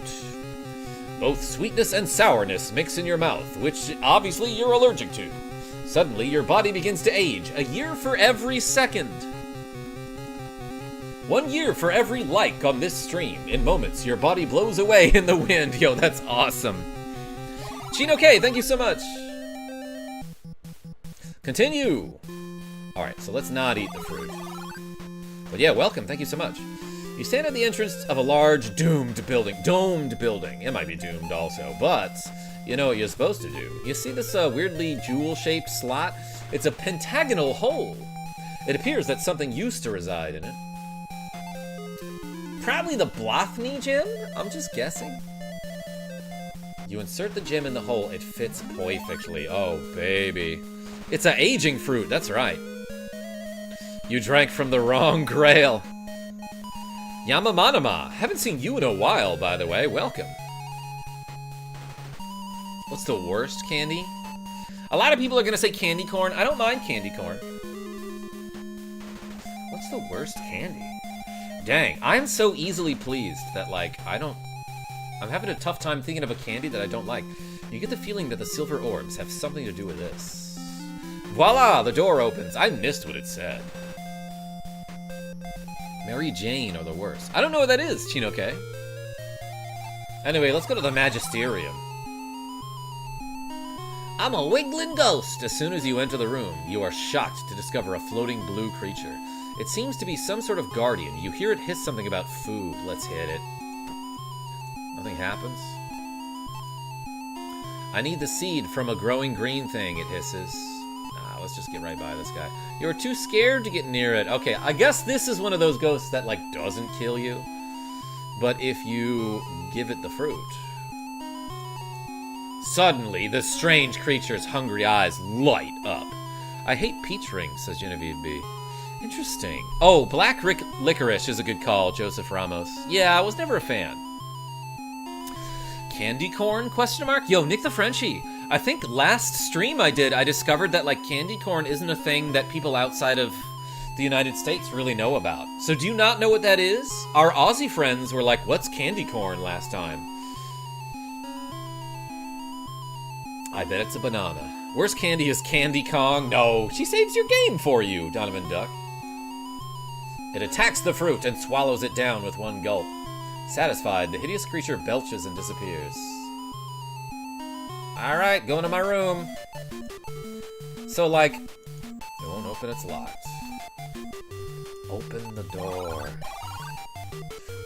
Both sweetness and sourness mix in your mouth, which obviously you're allergic to. Suddenly, your body begins to age, a year for every second. 1 year for every like on this stream. In moments, your body blows away in the wind. Yo, that's awesome. Chino K, thank you so much. Continue. All right, so let's not eat the fruit. But yeah, welcome, thank you so much. You stand at the entrance of a large domed building. It might be doomed also, but you know what you're supposed to do. You see this weirdly jewel-shaped slot? It's a pentagonal hole. It appears that something used to reside in it. Probably the Blothny gem? I'm just guessing. You insert the gem in the hole, it fits perfectly. Oh, baby. It's an aging fruit, that's right. You drank from the wrong grail. Yamamanama, haven't seen you in a while, by the way. Welcome. What's the worst candy? A lot of people are gonna say candy corn. I don't mind candy corn. What's the worst candy? Dang, I'm so easily pleased that, like, I'm having a tough time thinking of a candy that I don't like. You get the feeling that the silver orbs have something to do with this. Voila, the door opens. I missed what it said. Mary Jane are the worst. I don't know what that is, Chino K. Anyway, let's go to the Magisterium. I'm a wiggling ghost. As soon as you enter the room, you are shocked to discover a floating blue creature. It seems to be some sort of guardian. You hear it hiss something about food. Let's hit it. Nothing happens. I need the seed from a growing green thing, it hisses. Let's just get right by this guy. You're too scared to get near it. Okay, I guess this is one of those ghosts that, like, doesn't kill you. But if you give it the fruit. Suddenly, the strange creature's hungry eyes light up. I hate peach rings, says Genevieve B. Interesting. Oh, black licorice is a good call, Joseph Ramos. Yeah, I was never a fan. Candy corn, question mark? Yo, Nick the Frenchie. I think last stream I discovered that, like, candy corn isn't a thing that people outside of the United States really know about. So do you not know what that is? Our Aussie friends were like, what's candy corn last time? I bet it's a banana. Worst candy is Candy Kong. No, she saves your game for you, Donovan Duck. It attacks the fruit and swallows it down with one gulp. Satisfied, the hideous creature belches and disappears. Alright, going to my room. So, like, it won't open, it's locked. Open the door.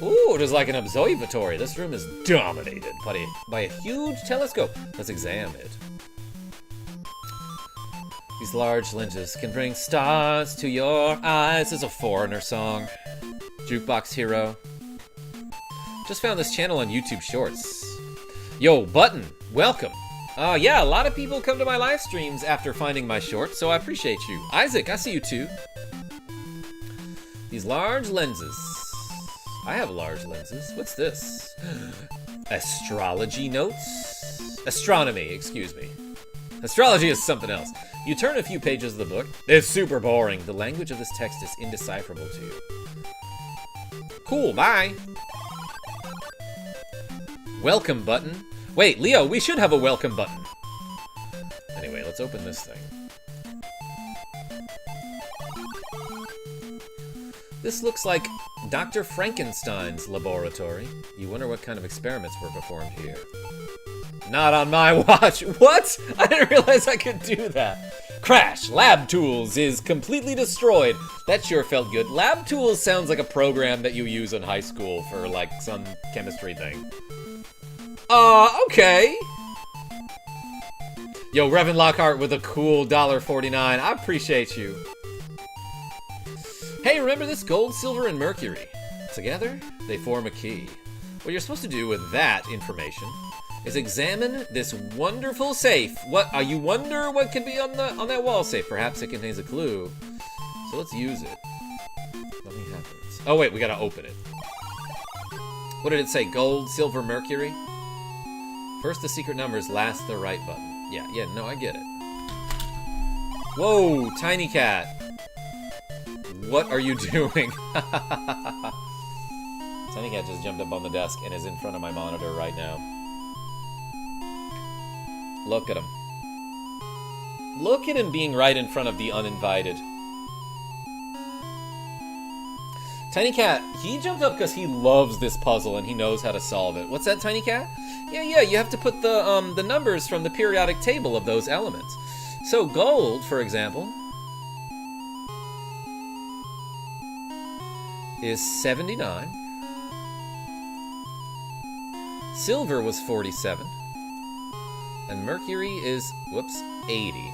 Ooh, it is like an observatory. This room is dominated by a huge telescope. Let's examine it. These large lenses can bring stars to your eyes. This is a Foreigner song. Jukebox Hero. Just found this channel on YouTube Shorts. Yo, Button, welcome. Yeah, a lot of people come to my live streams after finding my shorts, so I appreciate you. Isaac, I see you too. These large lenses. I have large lenses. What's this? Astrology notes? Astronomy, excuse me. Astrology is something else. You turn a few pages of the book. It's super boring. The language of this text is indecipherable to you. Cool, bye. Welcome button. Wait, Leo, we should have a welcome button. Anyway, let's open this thing. This looks like Dr. Frankenstein's laboratory. You wonder what kind of experiments were performed here. Not on my watch. What? I didn't realize I could do that. Crash. Lab Tools is completely destroyed. That sure felt good. Lab Tools sounds like a program that you use in high school for, like, some chemistry thing. Okay. Yo, Revan Lockhart with a cool $1.49. I appreciate you. Hey, remember this? Gold, silver, and mercury. Together, they form a key. What you're supposed to do with that information is examine this wonderful safe. What? You wonder what could be on that wall safe? Perhaps it contains a clue. So let's use it. Nothing happens. Oh wait, we gotta open it. What did it say? Gold, silver, mercury? First the secret numbers, last the right button. Yeah, no, I get it. Whoa, Tiny Cat. What are you doing? Tiny Cat just jumped up on the desk and is in front of my monitor right now. Look at him. Look at him being right in front of the Uninvited. Tiny Cat, he jumped up because he loves this puzzle and he knows how to solve it. What's that, Tiny Cat? Yeah, you have to put the numbers from the periodic table of those elements. So gold, for example, is 79. Silver was 47. And mercury is, 80.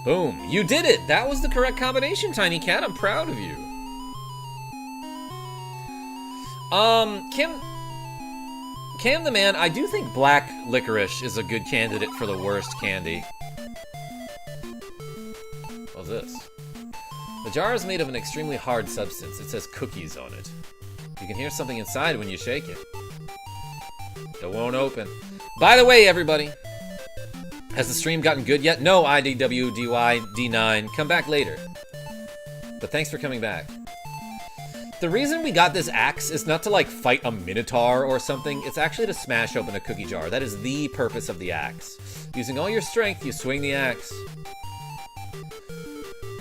Boom, you did it! That was the correct combination, Tiny Cat. I'm proud of you. Cam the Man, I do think black licorice is a good candidate for the worst candy. What's this? The jar is made of an extremely hard substance. It says cookies on it. You can hear something inside when you shake it. It won't open. By the way, everybody, has the stream gotten good yet? No, IDWDYD9. Come back later. But thanks for coming back. The reason we got this axe is not to, like, fight a minotaur or something. It's actually to smash open a cookie jar. That is the purpose of the axe. Using all your strength, you swing the axe.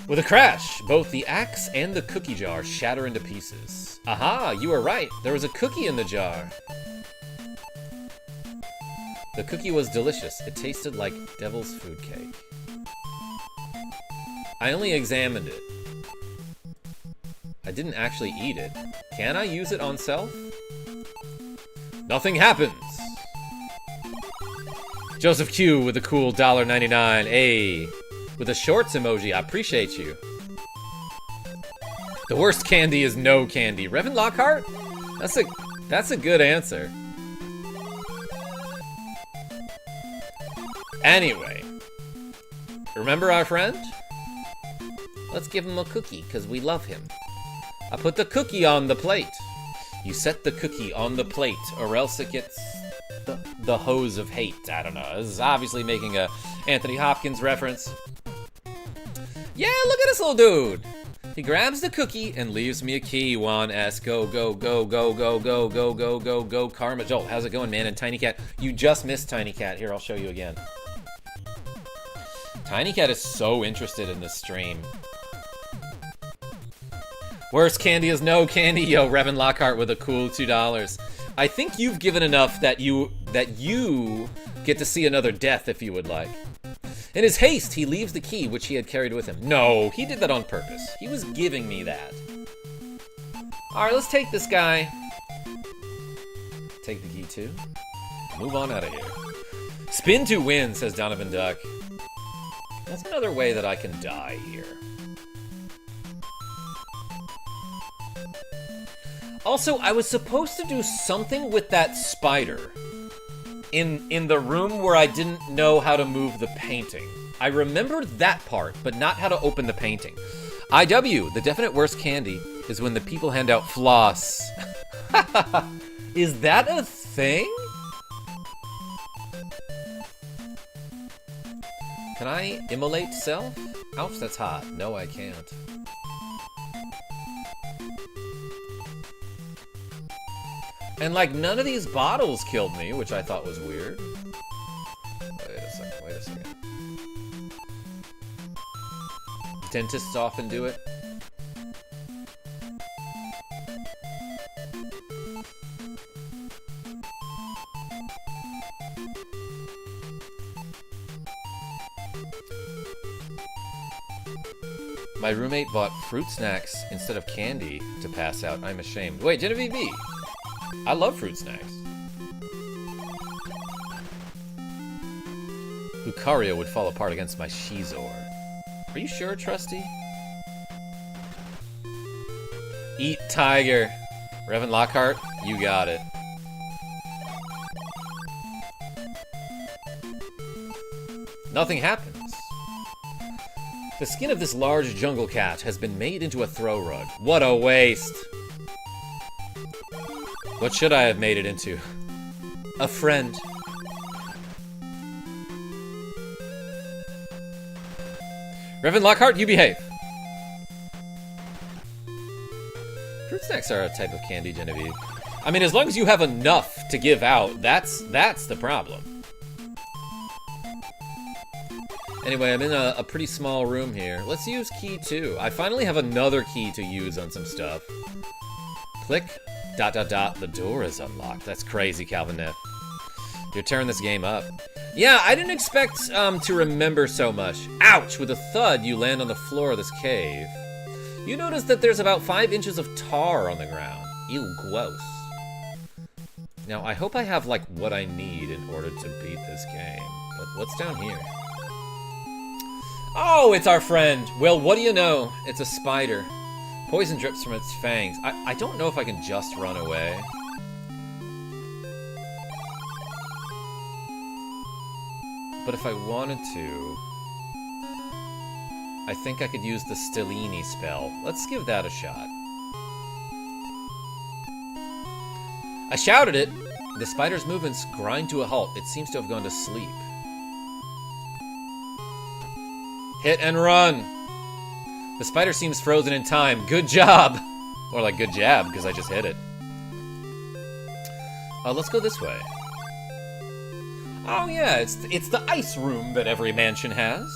With a crash, both the axe and the cookie jar shatter into pieces. Aha, you were right. There was a cookie in the jar. The cookie was delicious. It tasted like devil's food cake. I only examined it. I didn't actually eat it. Can I use it on self? Nothing happens. Joseph Q with a cool $1.99. Hey, with a shorts emoji. I appreciate you. The worst candy is no candy. Revan Lockhart? That's a good answer. Anyway, remember our friend? Let's give him a cookie, because we love him. I put the cookie on the plate. You set the cookie on the plate, or else it gets the hose of hate. I don't know. This is obviously making a Anthony Hopkins reference. Yeah, look at this little dude. He grabs the cookie and leaves me a key. Juan S. Go, go, go, go, go, go, go, go, go, go, Karma. Joel, how's it going, man? And Tiny Cat, you just missed Tiny Cat. Here, I'll show you again. Tiny Cat is so interested in this stream. Worst candy is no candy. Yo, Revan Lockhart with a cool $2. I think you've given enough that you get to see another death if you would like. In his haste, he leaves the key which he had carried with him. No, he did that on purpose. He was giving me that. Alright, let's take this guy. Take the key too. Move on out of here. Spin to win, says Donovan Duck. That's another way that I can die here. Also, I was supposed to do something with that spider in the room where I didn't know how to move the painting. I remembered that part, but not how to open the painting. IW, the definite worst candy is when the people hand out floss. Is that a thing? Can I immolate self? Ouch, that's hot. No, I can't. And like none of these bottles killed me, which I thought was weird. Wait a second. Dentists often do it. My roommate bought fruit snacks instead of candy to pass out. I'm ashamed. Wait, Genevieve B. I love fruit snacks. Lucario would fall apart against my Shizor. Are you sure, Trusty? Eat Tiger. Revan Lockhart, you got it. Nothing happens. The skin of this large jungle cat has been made into a throw rug. What a waste. What should I have made it into? A friend. Revan Lockhart, you behave. Fruit snacks are a type of candy, Genevieve. I mean, as long as you have enough to give out, that's the problem. Anyway, I'm in a pretty small room here. Let's use key 2. I finally have another key to use on some stuff. Click. ... The door is unlocked. That's crazy, Calvin Neff. You're tearing this game up. Yeah, I didn't expect to remember so much. Ouch! With a thud, you land on the floor of this cave. You notice that there's about 5 inches of tar on the ground. Ew, gross. Now, I hope I have, like, what I need in order to beat this game. But what's down here? Oh, it's our friend! Well, what do you know? It's a spider. Poison drips from its fangs. I don't know if I can just run away. But if I wanted to, I think I could use the Stellini spell. Let's give that a shot. I shouted it. The spider's movements grind to a halt. It seems to have gone to sleep. Hit and run. The spider seems frozen in time. Good job! Or like, good jab, because I just hit it. Let's go this way. Oh yeah, it's the ice room that every mansion has.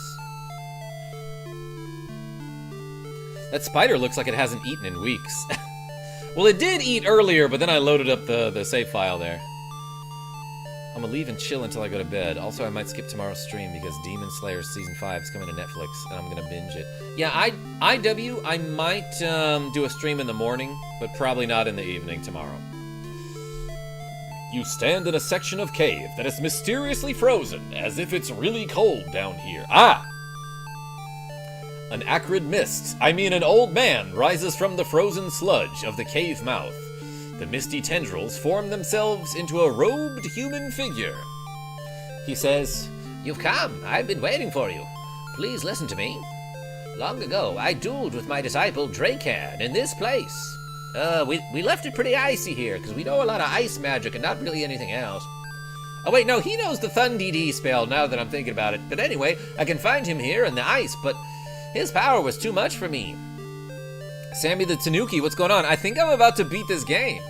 That spider looks like it hasn't eaten in weeks. Well, it did eat earlier, but then I loaded up the save file there. I'm gonna leave and chill until I go to bed. Also, I might skip tomorrow's stream because Demon Slayer Season 5 is coming to Netflix, and I'm gonna binge it. Yeah, IW, I might do a stream in the morning, but probably not in the evening tomorrow. You stand in a section of cave that is mysteriously frozen, as if it's really cold down here. Ah! An acrid mist, an old man, rises from the frozen sludge of the cave mouth. The misty tendrils form themselves into a robed human figure. He says, "You've come. I've been waiting for you. Please listen to me. Long ago, I dueled with my disciple Dracan in this place. We left it pretty icy here, because we know a lot of ice magic and not really anything else. Oh wait, no, he knows the Thun DD spell now that I'm thinking about it. But anyway, I can find him here in the ice, but his power was too much for me." Sammy the Tanuki, what's going on? I think I'm about to beat this game.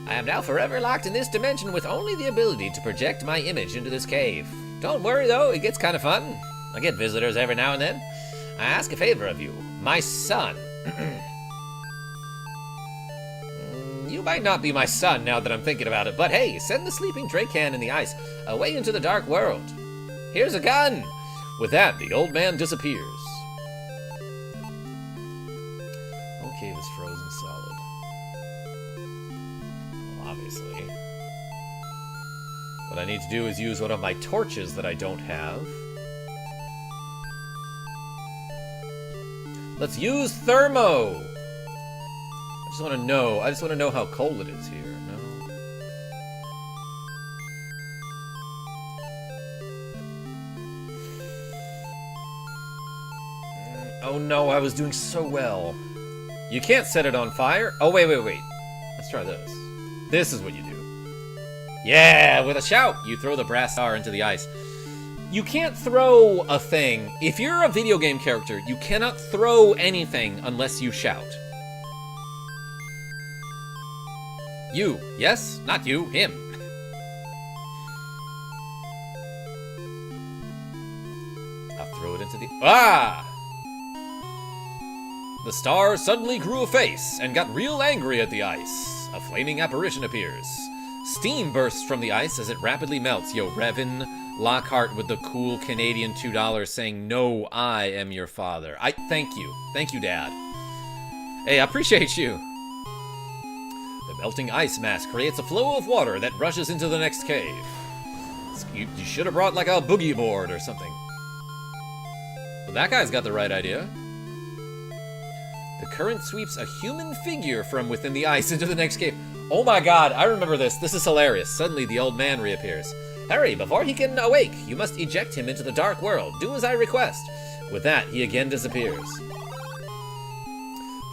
"I am now forever locked in this dimension with only the ability to project my image into this cave. Don't worry though, it gets kind of fun. I get visitors every now and then. I ask a favor of you, my son." You might not be my son now that I'm thinking about it, but hey, send the sleeping Dracan in the ice away into the dark world. Here's a gun! With that, the old man disappears. Whole cave is frozen solid. Well, obviously. What I need to do is use one of my torches that I don't have. Let's use thermo! I just want to know how cold it is here. No? Oh no, I was doing so well. You can't set it on fire. Oh, wait. Let's try this. This is what you do. Yeah, with a shout, you throw the brass star into the ice. You can't throw a thing. If you're a video game character, you cannot throw anything unless you shout. You. Yes? Not you. Him. I'll throw it into the... Ah! The star suddenly grew a face and got real angry at the ice. A flaming apparition appears. Steam bursts from the ice as it rapidly melts. Yo, Revan Lockhart with the cool Canadian $2 saying, "No, I am your father." Thank you. Thank you, Dad. Hey, I appreciate you. The melting ice mass creates a flow of water that rushes into the next cave. You should have brought like a boogie board or something. But that guy's got the right idea. The current sweeps a human figure from within the ice into the next cave. Oh my god, I remember this. This is hilarious. Suddenly the old man reappears. Hurry, before he can awake, you must eject him into the dark world. Do as I request. With that, he again disappears.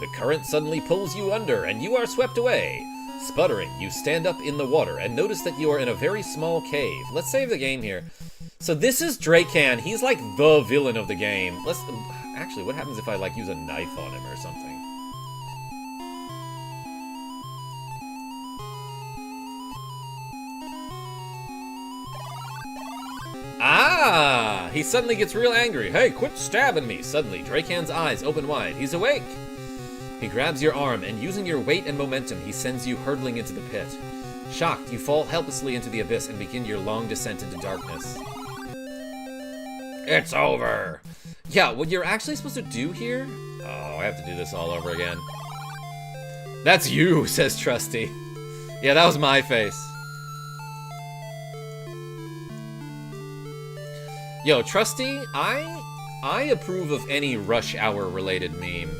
The current suddenly pulls you under, and you are swept away. Sputtering, you stand up in the water and notice that you are in a very small cave. Let's save the game here. So this is Dracan. He's like the villain of the game. Actually, what happens if I use a knife on him or something? Ah! He suddenly gets real angry. Hey, quit stabbing me! Suddenly, Dracan's eyes open wide. He's awake! He grabs your arm, and using your weight and momentum, he sends you hurtling into the pit. Shocked, you fall helplessly into the abyss and begin your long descent into darkness. It's over! Yeah, what you're actually supposed to do here... Oh, I have to do this all over again. That's you, says Trusty. Yeah, that was my face. Yo, Trusty, I approve of any Rush Hour related meme.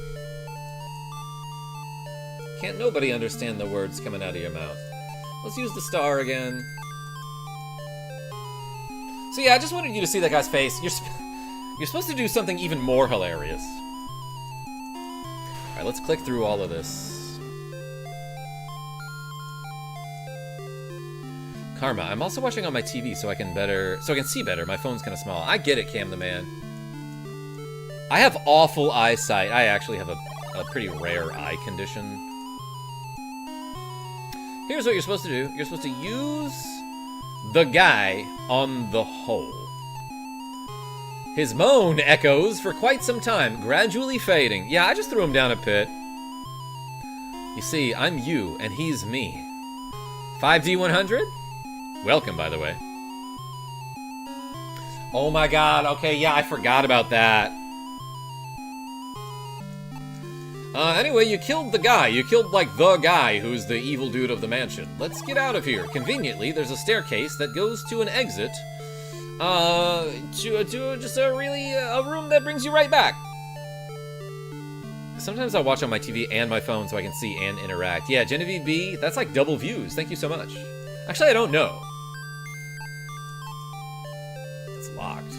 Can't nobody understand the words coming out of your mouth. Let's use the star again. So yeah, I just wanted you to see that guy's face. You're supposed to do something even more hilarious. Alright, let's click through all of this. Karma, I'm also watching on my TV so I can see better. My phone's kind of small. I get it, Cam the Man. I have awful eyesight. I actually have a pretty rare eye condition. Here's what you're supposed to do. You're supposed to use the guy on the hole. His moan echoes for quite some time, gradually fading. Yeah, I just threw him down a pit. You see, I'm you, and he's me. 5D100? Welcome, by the way. Oh my god, okay, yeah, I forgot about that. Anyway, you killed the guy. You killed, the guy who's the evil dude of the mansion. Let's get out of here. Conveniently, there's a staircase that goes to an exit. To just a room that brings you right back. Sometimes I watch on my TV and my phone so I can see and interact. Yeah, Genevieve B, that's like double views. Thank you so much. Actually, I don't know. It's locked.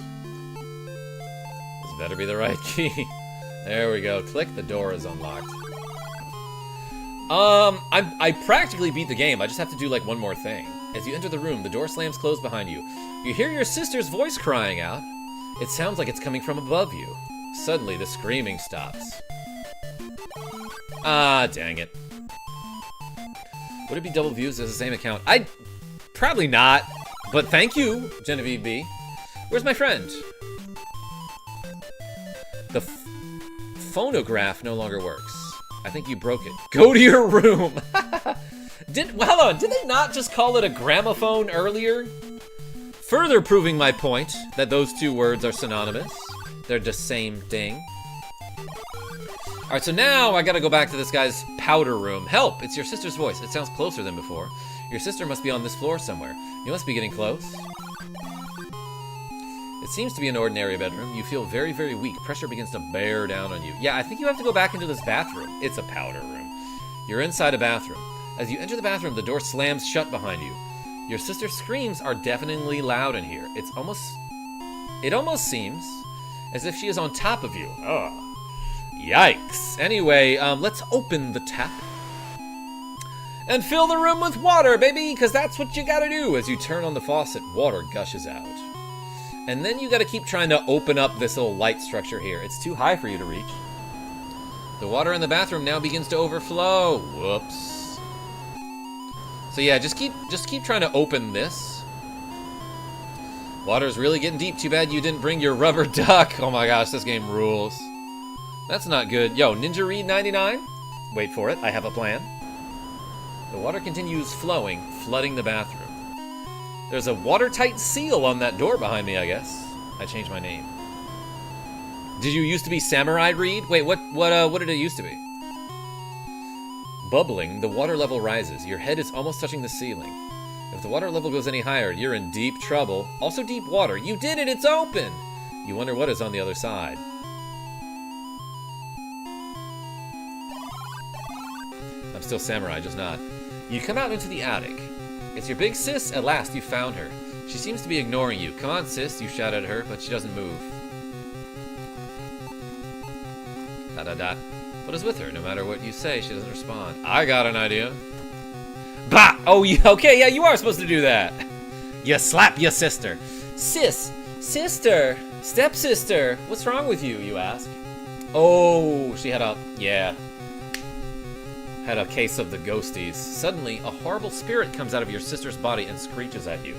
This better be the right key. There we go. Click, the door is unlocked. I practically beat the game. I just have to do one more thing. As you enter the room, the door slams closed behind you. You hear your sister's voice crying out. It sounds like it's coming from above you. Suddenly, the screaming stops. Ah, dang it. Would it be double views as the same account? Probably not. But thank you, Genevieve B. Where's my friend? The phonograph no longer works. I think you broke it. Go to your room! Hold on, did they not just call it a gramophone earlier? Further proving my point that those two words are synonymous. They're the same thing. Alright, so now I gotta go back to this guy's powder room. Help! It's your sister's voice. It sounds closer than before. Your sister must be on this floor somewhere. You must be getting close. It seems to be an ordinary bedroom. You feel very, very weak. Pressure begins to bear down on you. Yeah, I think you have to go back into this bathroom. It's a powder room. You're inside a bathroom. As you enter the bathroom, the door slams shut behind you. Your sister's screams are deafeningly loud in here. It almost seems as if she is on top of you. Ugh. Yikes. Anyway, let's open the tap. And fill the room with water, baby, because that's what you gotta do. As you turn on the faucet, water gushes out. And then you gotta keep trying to open up this little light structure here. It's too high for you to reach. The water in the bathroom now begins to overflow. Whoops. So yeah, just keep trying to open this. Water's really getting deep. Too bad you didn't bring your rubber duck. Oh my gosh, this game rules. That's not good. Yo, Ninja Reed 99? Wait for it, I have a plan. The water continues flowing, flooding the bathroom. There's a watertight seal on that door behind me, I guess. I changed my name. Did you used to be Samurai Reed? Wait, what did it used to be? Bubbling, the water level rises. Your head is almost touching the ceiling. If the water level goes any higher, you're in deep trouble. Also deep water. You did it! It's open! You wonder what is on the other side. I'm still Samurai, just not. You come out into the attic. It's your big sis. At last, you found her. She seems to be ignoring you. Come on, sis, you shout at her, but she doesn't move. Da-da-da. What is with her? No matter what you say, she doesn't respond. I got an idea. Bah! Oh, okay, yeah, you are supposed to do that. You slap your sister. Sis, sister, stepsister, what's wrong with you, you ask? Oh, she had a case of the ghosties. Suddenly, a horrible spirit comes out of your sister's body and screeches at you.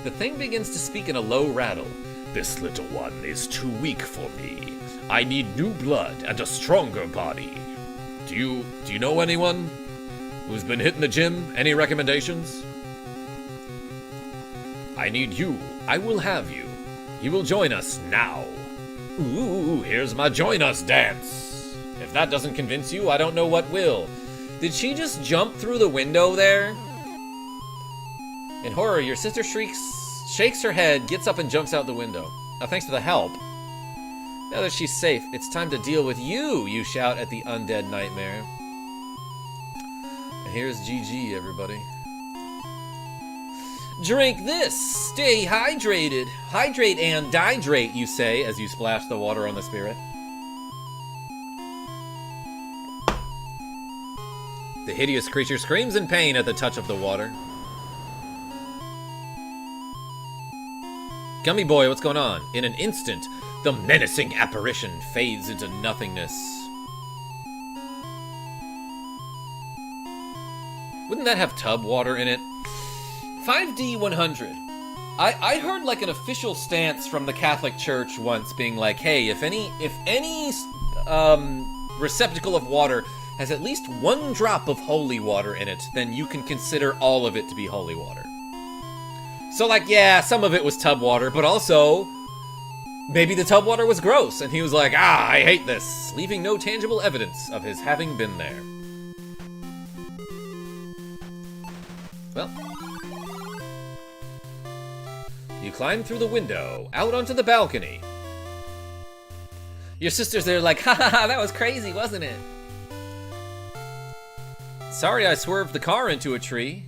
The thing begins to speak in a low rattle. This little one is too weak for me. I need new blood and a stronger body. Do you know anyone who's been hitting the gym? Any recommendations? I need you. I will have you. You will join us now. Ooh, here's my join us dance. If that doesn't convince you, I don't know what will. Did she just jump through the window there? In horror, your sister shakes her head, gets up and jumps out the window. Thanks for the help. Now that she's safe, it's time to deal with you, you shout at the undead nightmare. And here's GG, everybody. Drink this! Stay hydrated! Hydrate and dihydrate, you say, as you splash the water on the spirit. The hideous creature screams in pain at the touch of the water. Gummy boy, what's going on? In an instant, the menacing apparition fades into nothingness. Wouldn't that have tub water in it? 5D 100. I heard like an official stance from the Catholic Church once being like, hey, if any receptacle of water has at least one drop of holy water in it, then you can consider all of it to be holy water. So like, yeah, some of it was tub water, but also maybe the tub water was gross, and he was like, I hate this, leaving no tangible evidence of his having been there. Well, you climb through the window, out onto the balcony. Your sister's there like, ha ha ha, that was crazy, wasn't it? Sorry I swerved the car into a tree.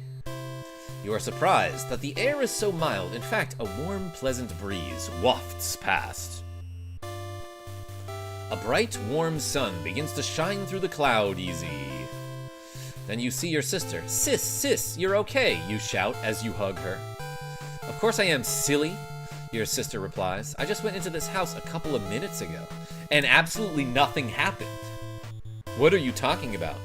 You are surprised that the air is so mild. In fact, a warm, pleasant breeze wafts past. A bright, warm sun begins to shine through the cloud easy. Then you see your sister. Sis, you're okay, you shout as you hug her. Of course I am, silly, your sister replies. I just went into this house a couple of minutes ago, and absolutely nothing happened. What are you talking about?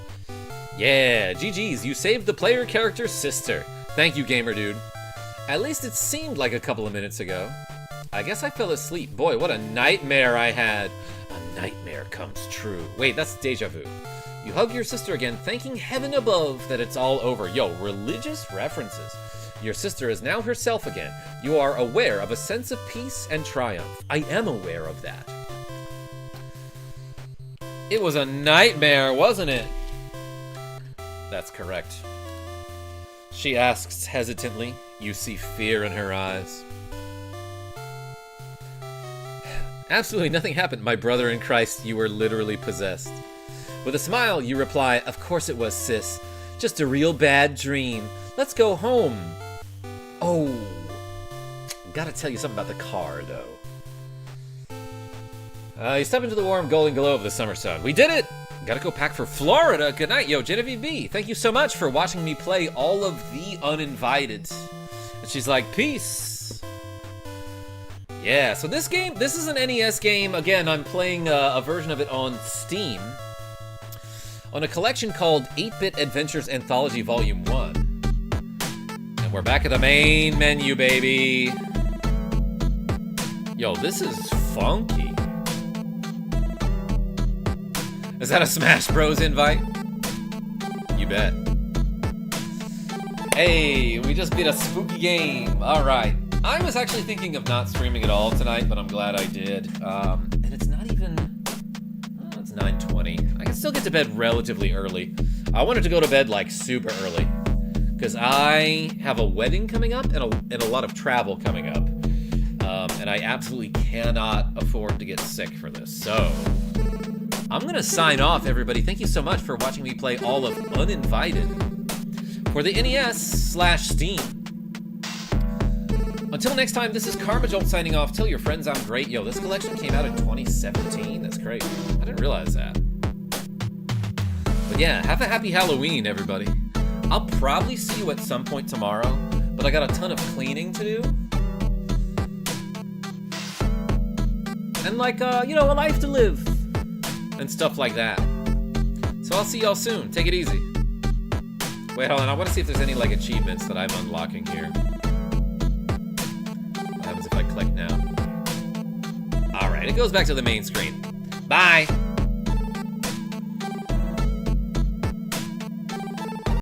Yeah, GG's, you saved the player character's sister. Thank you, gamer dude. At least it seemed like a couple of minutes ago. I guess I fell asleep. Boy, what a nightmare I had. A nightmare comes true. Wait, that's deja vu. You hug your sister again, thanking heaven above that it's all over. Yo, religious references. Your sister is now herself again. You are aware of a sense of peace and triumph. I am aware of that. It was a nightmare, wasn't it? That's correct. She asks hesitantly. You see fear in her eyes. Absolutely nothing happened, my brother in Christ. You were literally possessed. With a smile, you reply, of course it was, sis. Just a real bad dream. Let's go home. Oh. Gotta tell you something about the car, though. You step into the warm golden glow of the summer sun. We did it! Gotta go pack for Florida. Good night, yo, Genevieve B. Thank you so much for watching me play all of the Uninvited. And she's like, peace. Yeah, so this is an NES game. Again, I'm playing a version of it on Steam. On a collection called 8-Bit Adventures Anthology Volume 1. And we're back at the main menu, baby. Yo, this is funky. Is that a Smash Bros invite? You bet. Hey, we just beat a spooky game. All right. I was actually thinking of not streaming at all tonight, but I'm glad I did. And it's not even... Oh, it's 9:20. I can still get to bed relatively early. I wanted to go to bed, like, super early. Because I have a wedding coming up and a lot of travel coming up. And I absolutely cannot afford to get sick for this. So, I'm going to sign off, everybody. Thank you so much for watching me play all of Uninvited for the NES/Steam. Until next time, this is Karmajolt signing off. Tell your friends I'm great. Yo, this collection came out in 2017. That's crazy. I didn't realize that. But yeah, have a happy Halloween, everybody. I'll probably see you at some point tomorrow, but I got a ton of cleaning to do. And like, a life to live. And stuff like that. So I'll see y'all soon. Take it easy. Wait, hold on. I want to see if there's any, like, achievements that I'm unlocking here. What happens if I click now? Alright, it goes back to the main screen. Bye!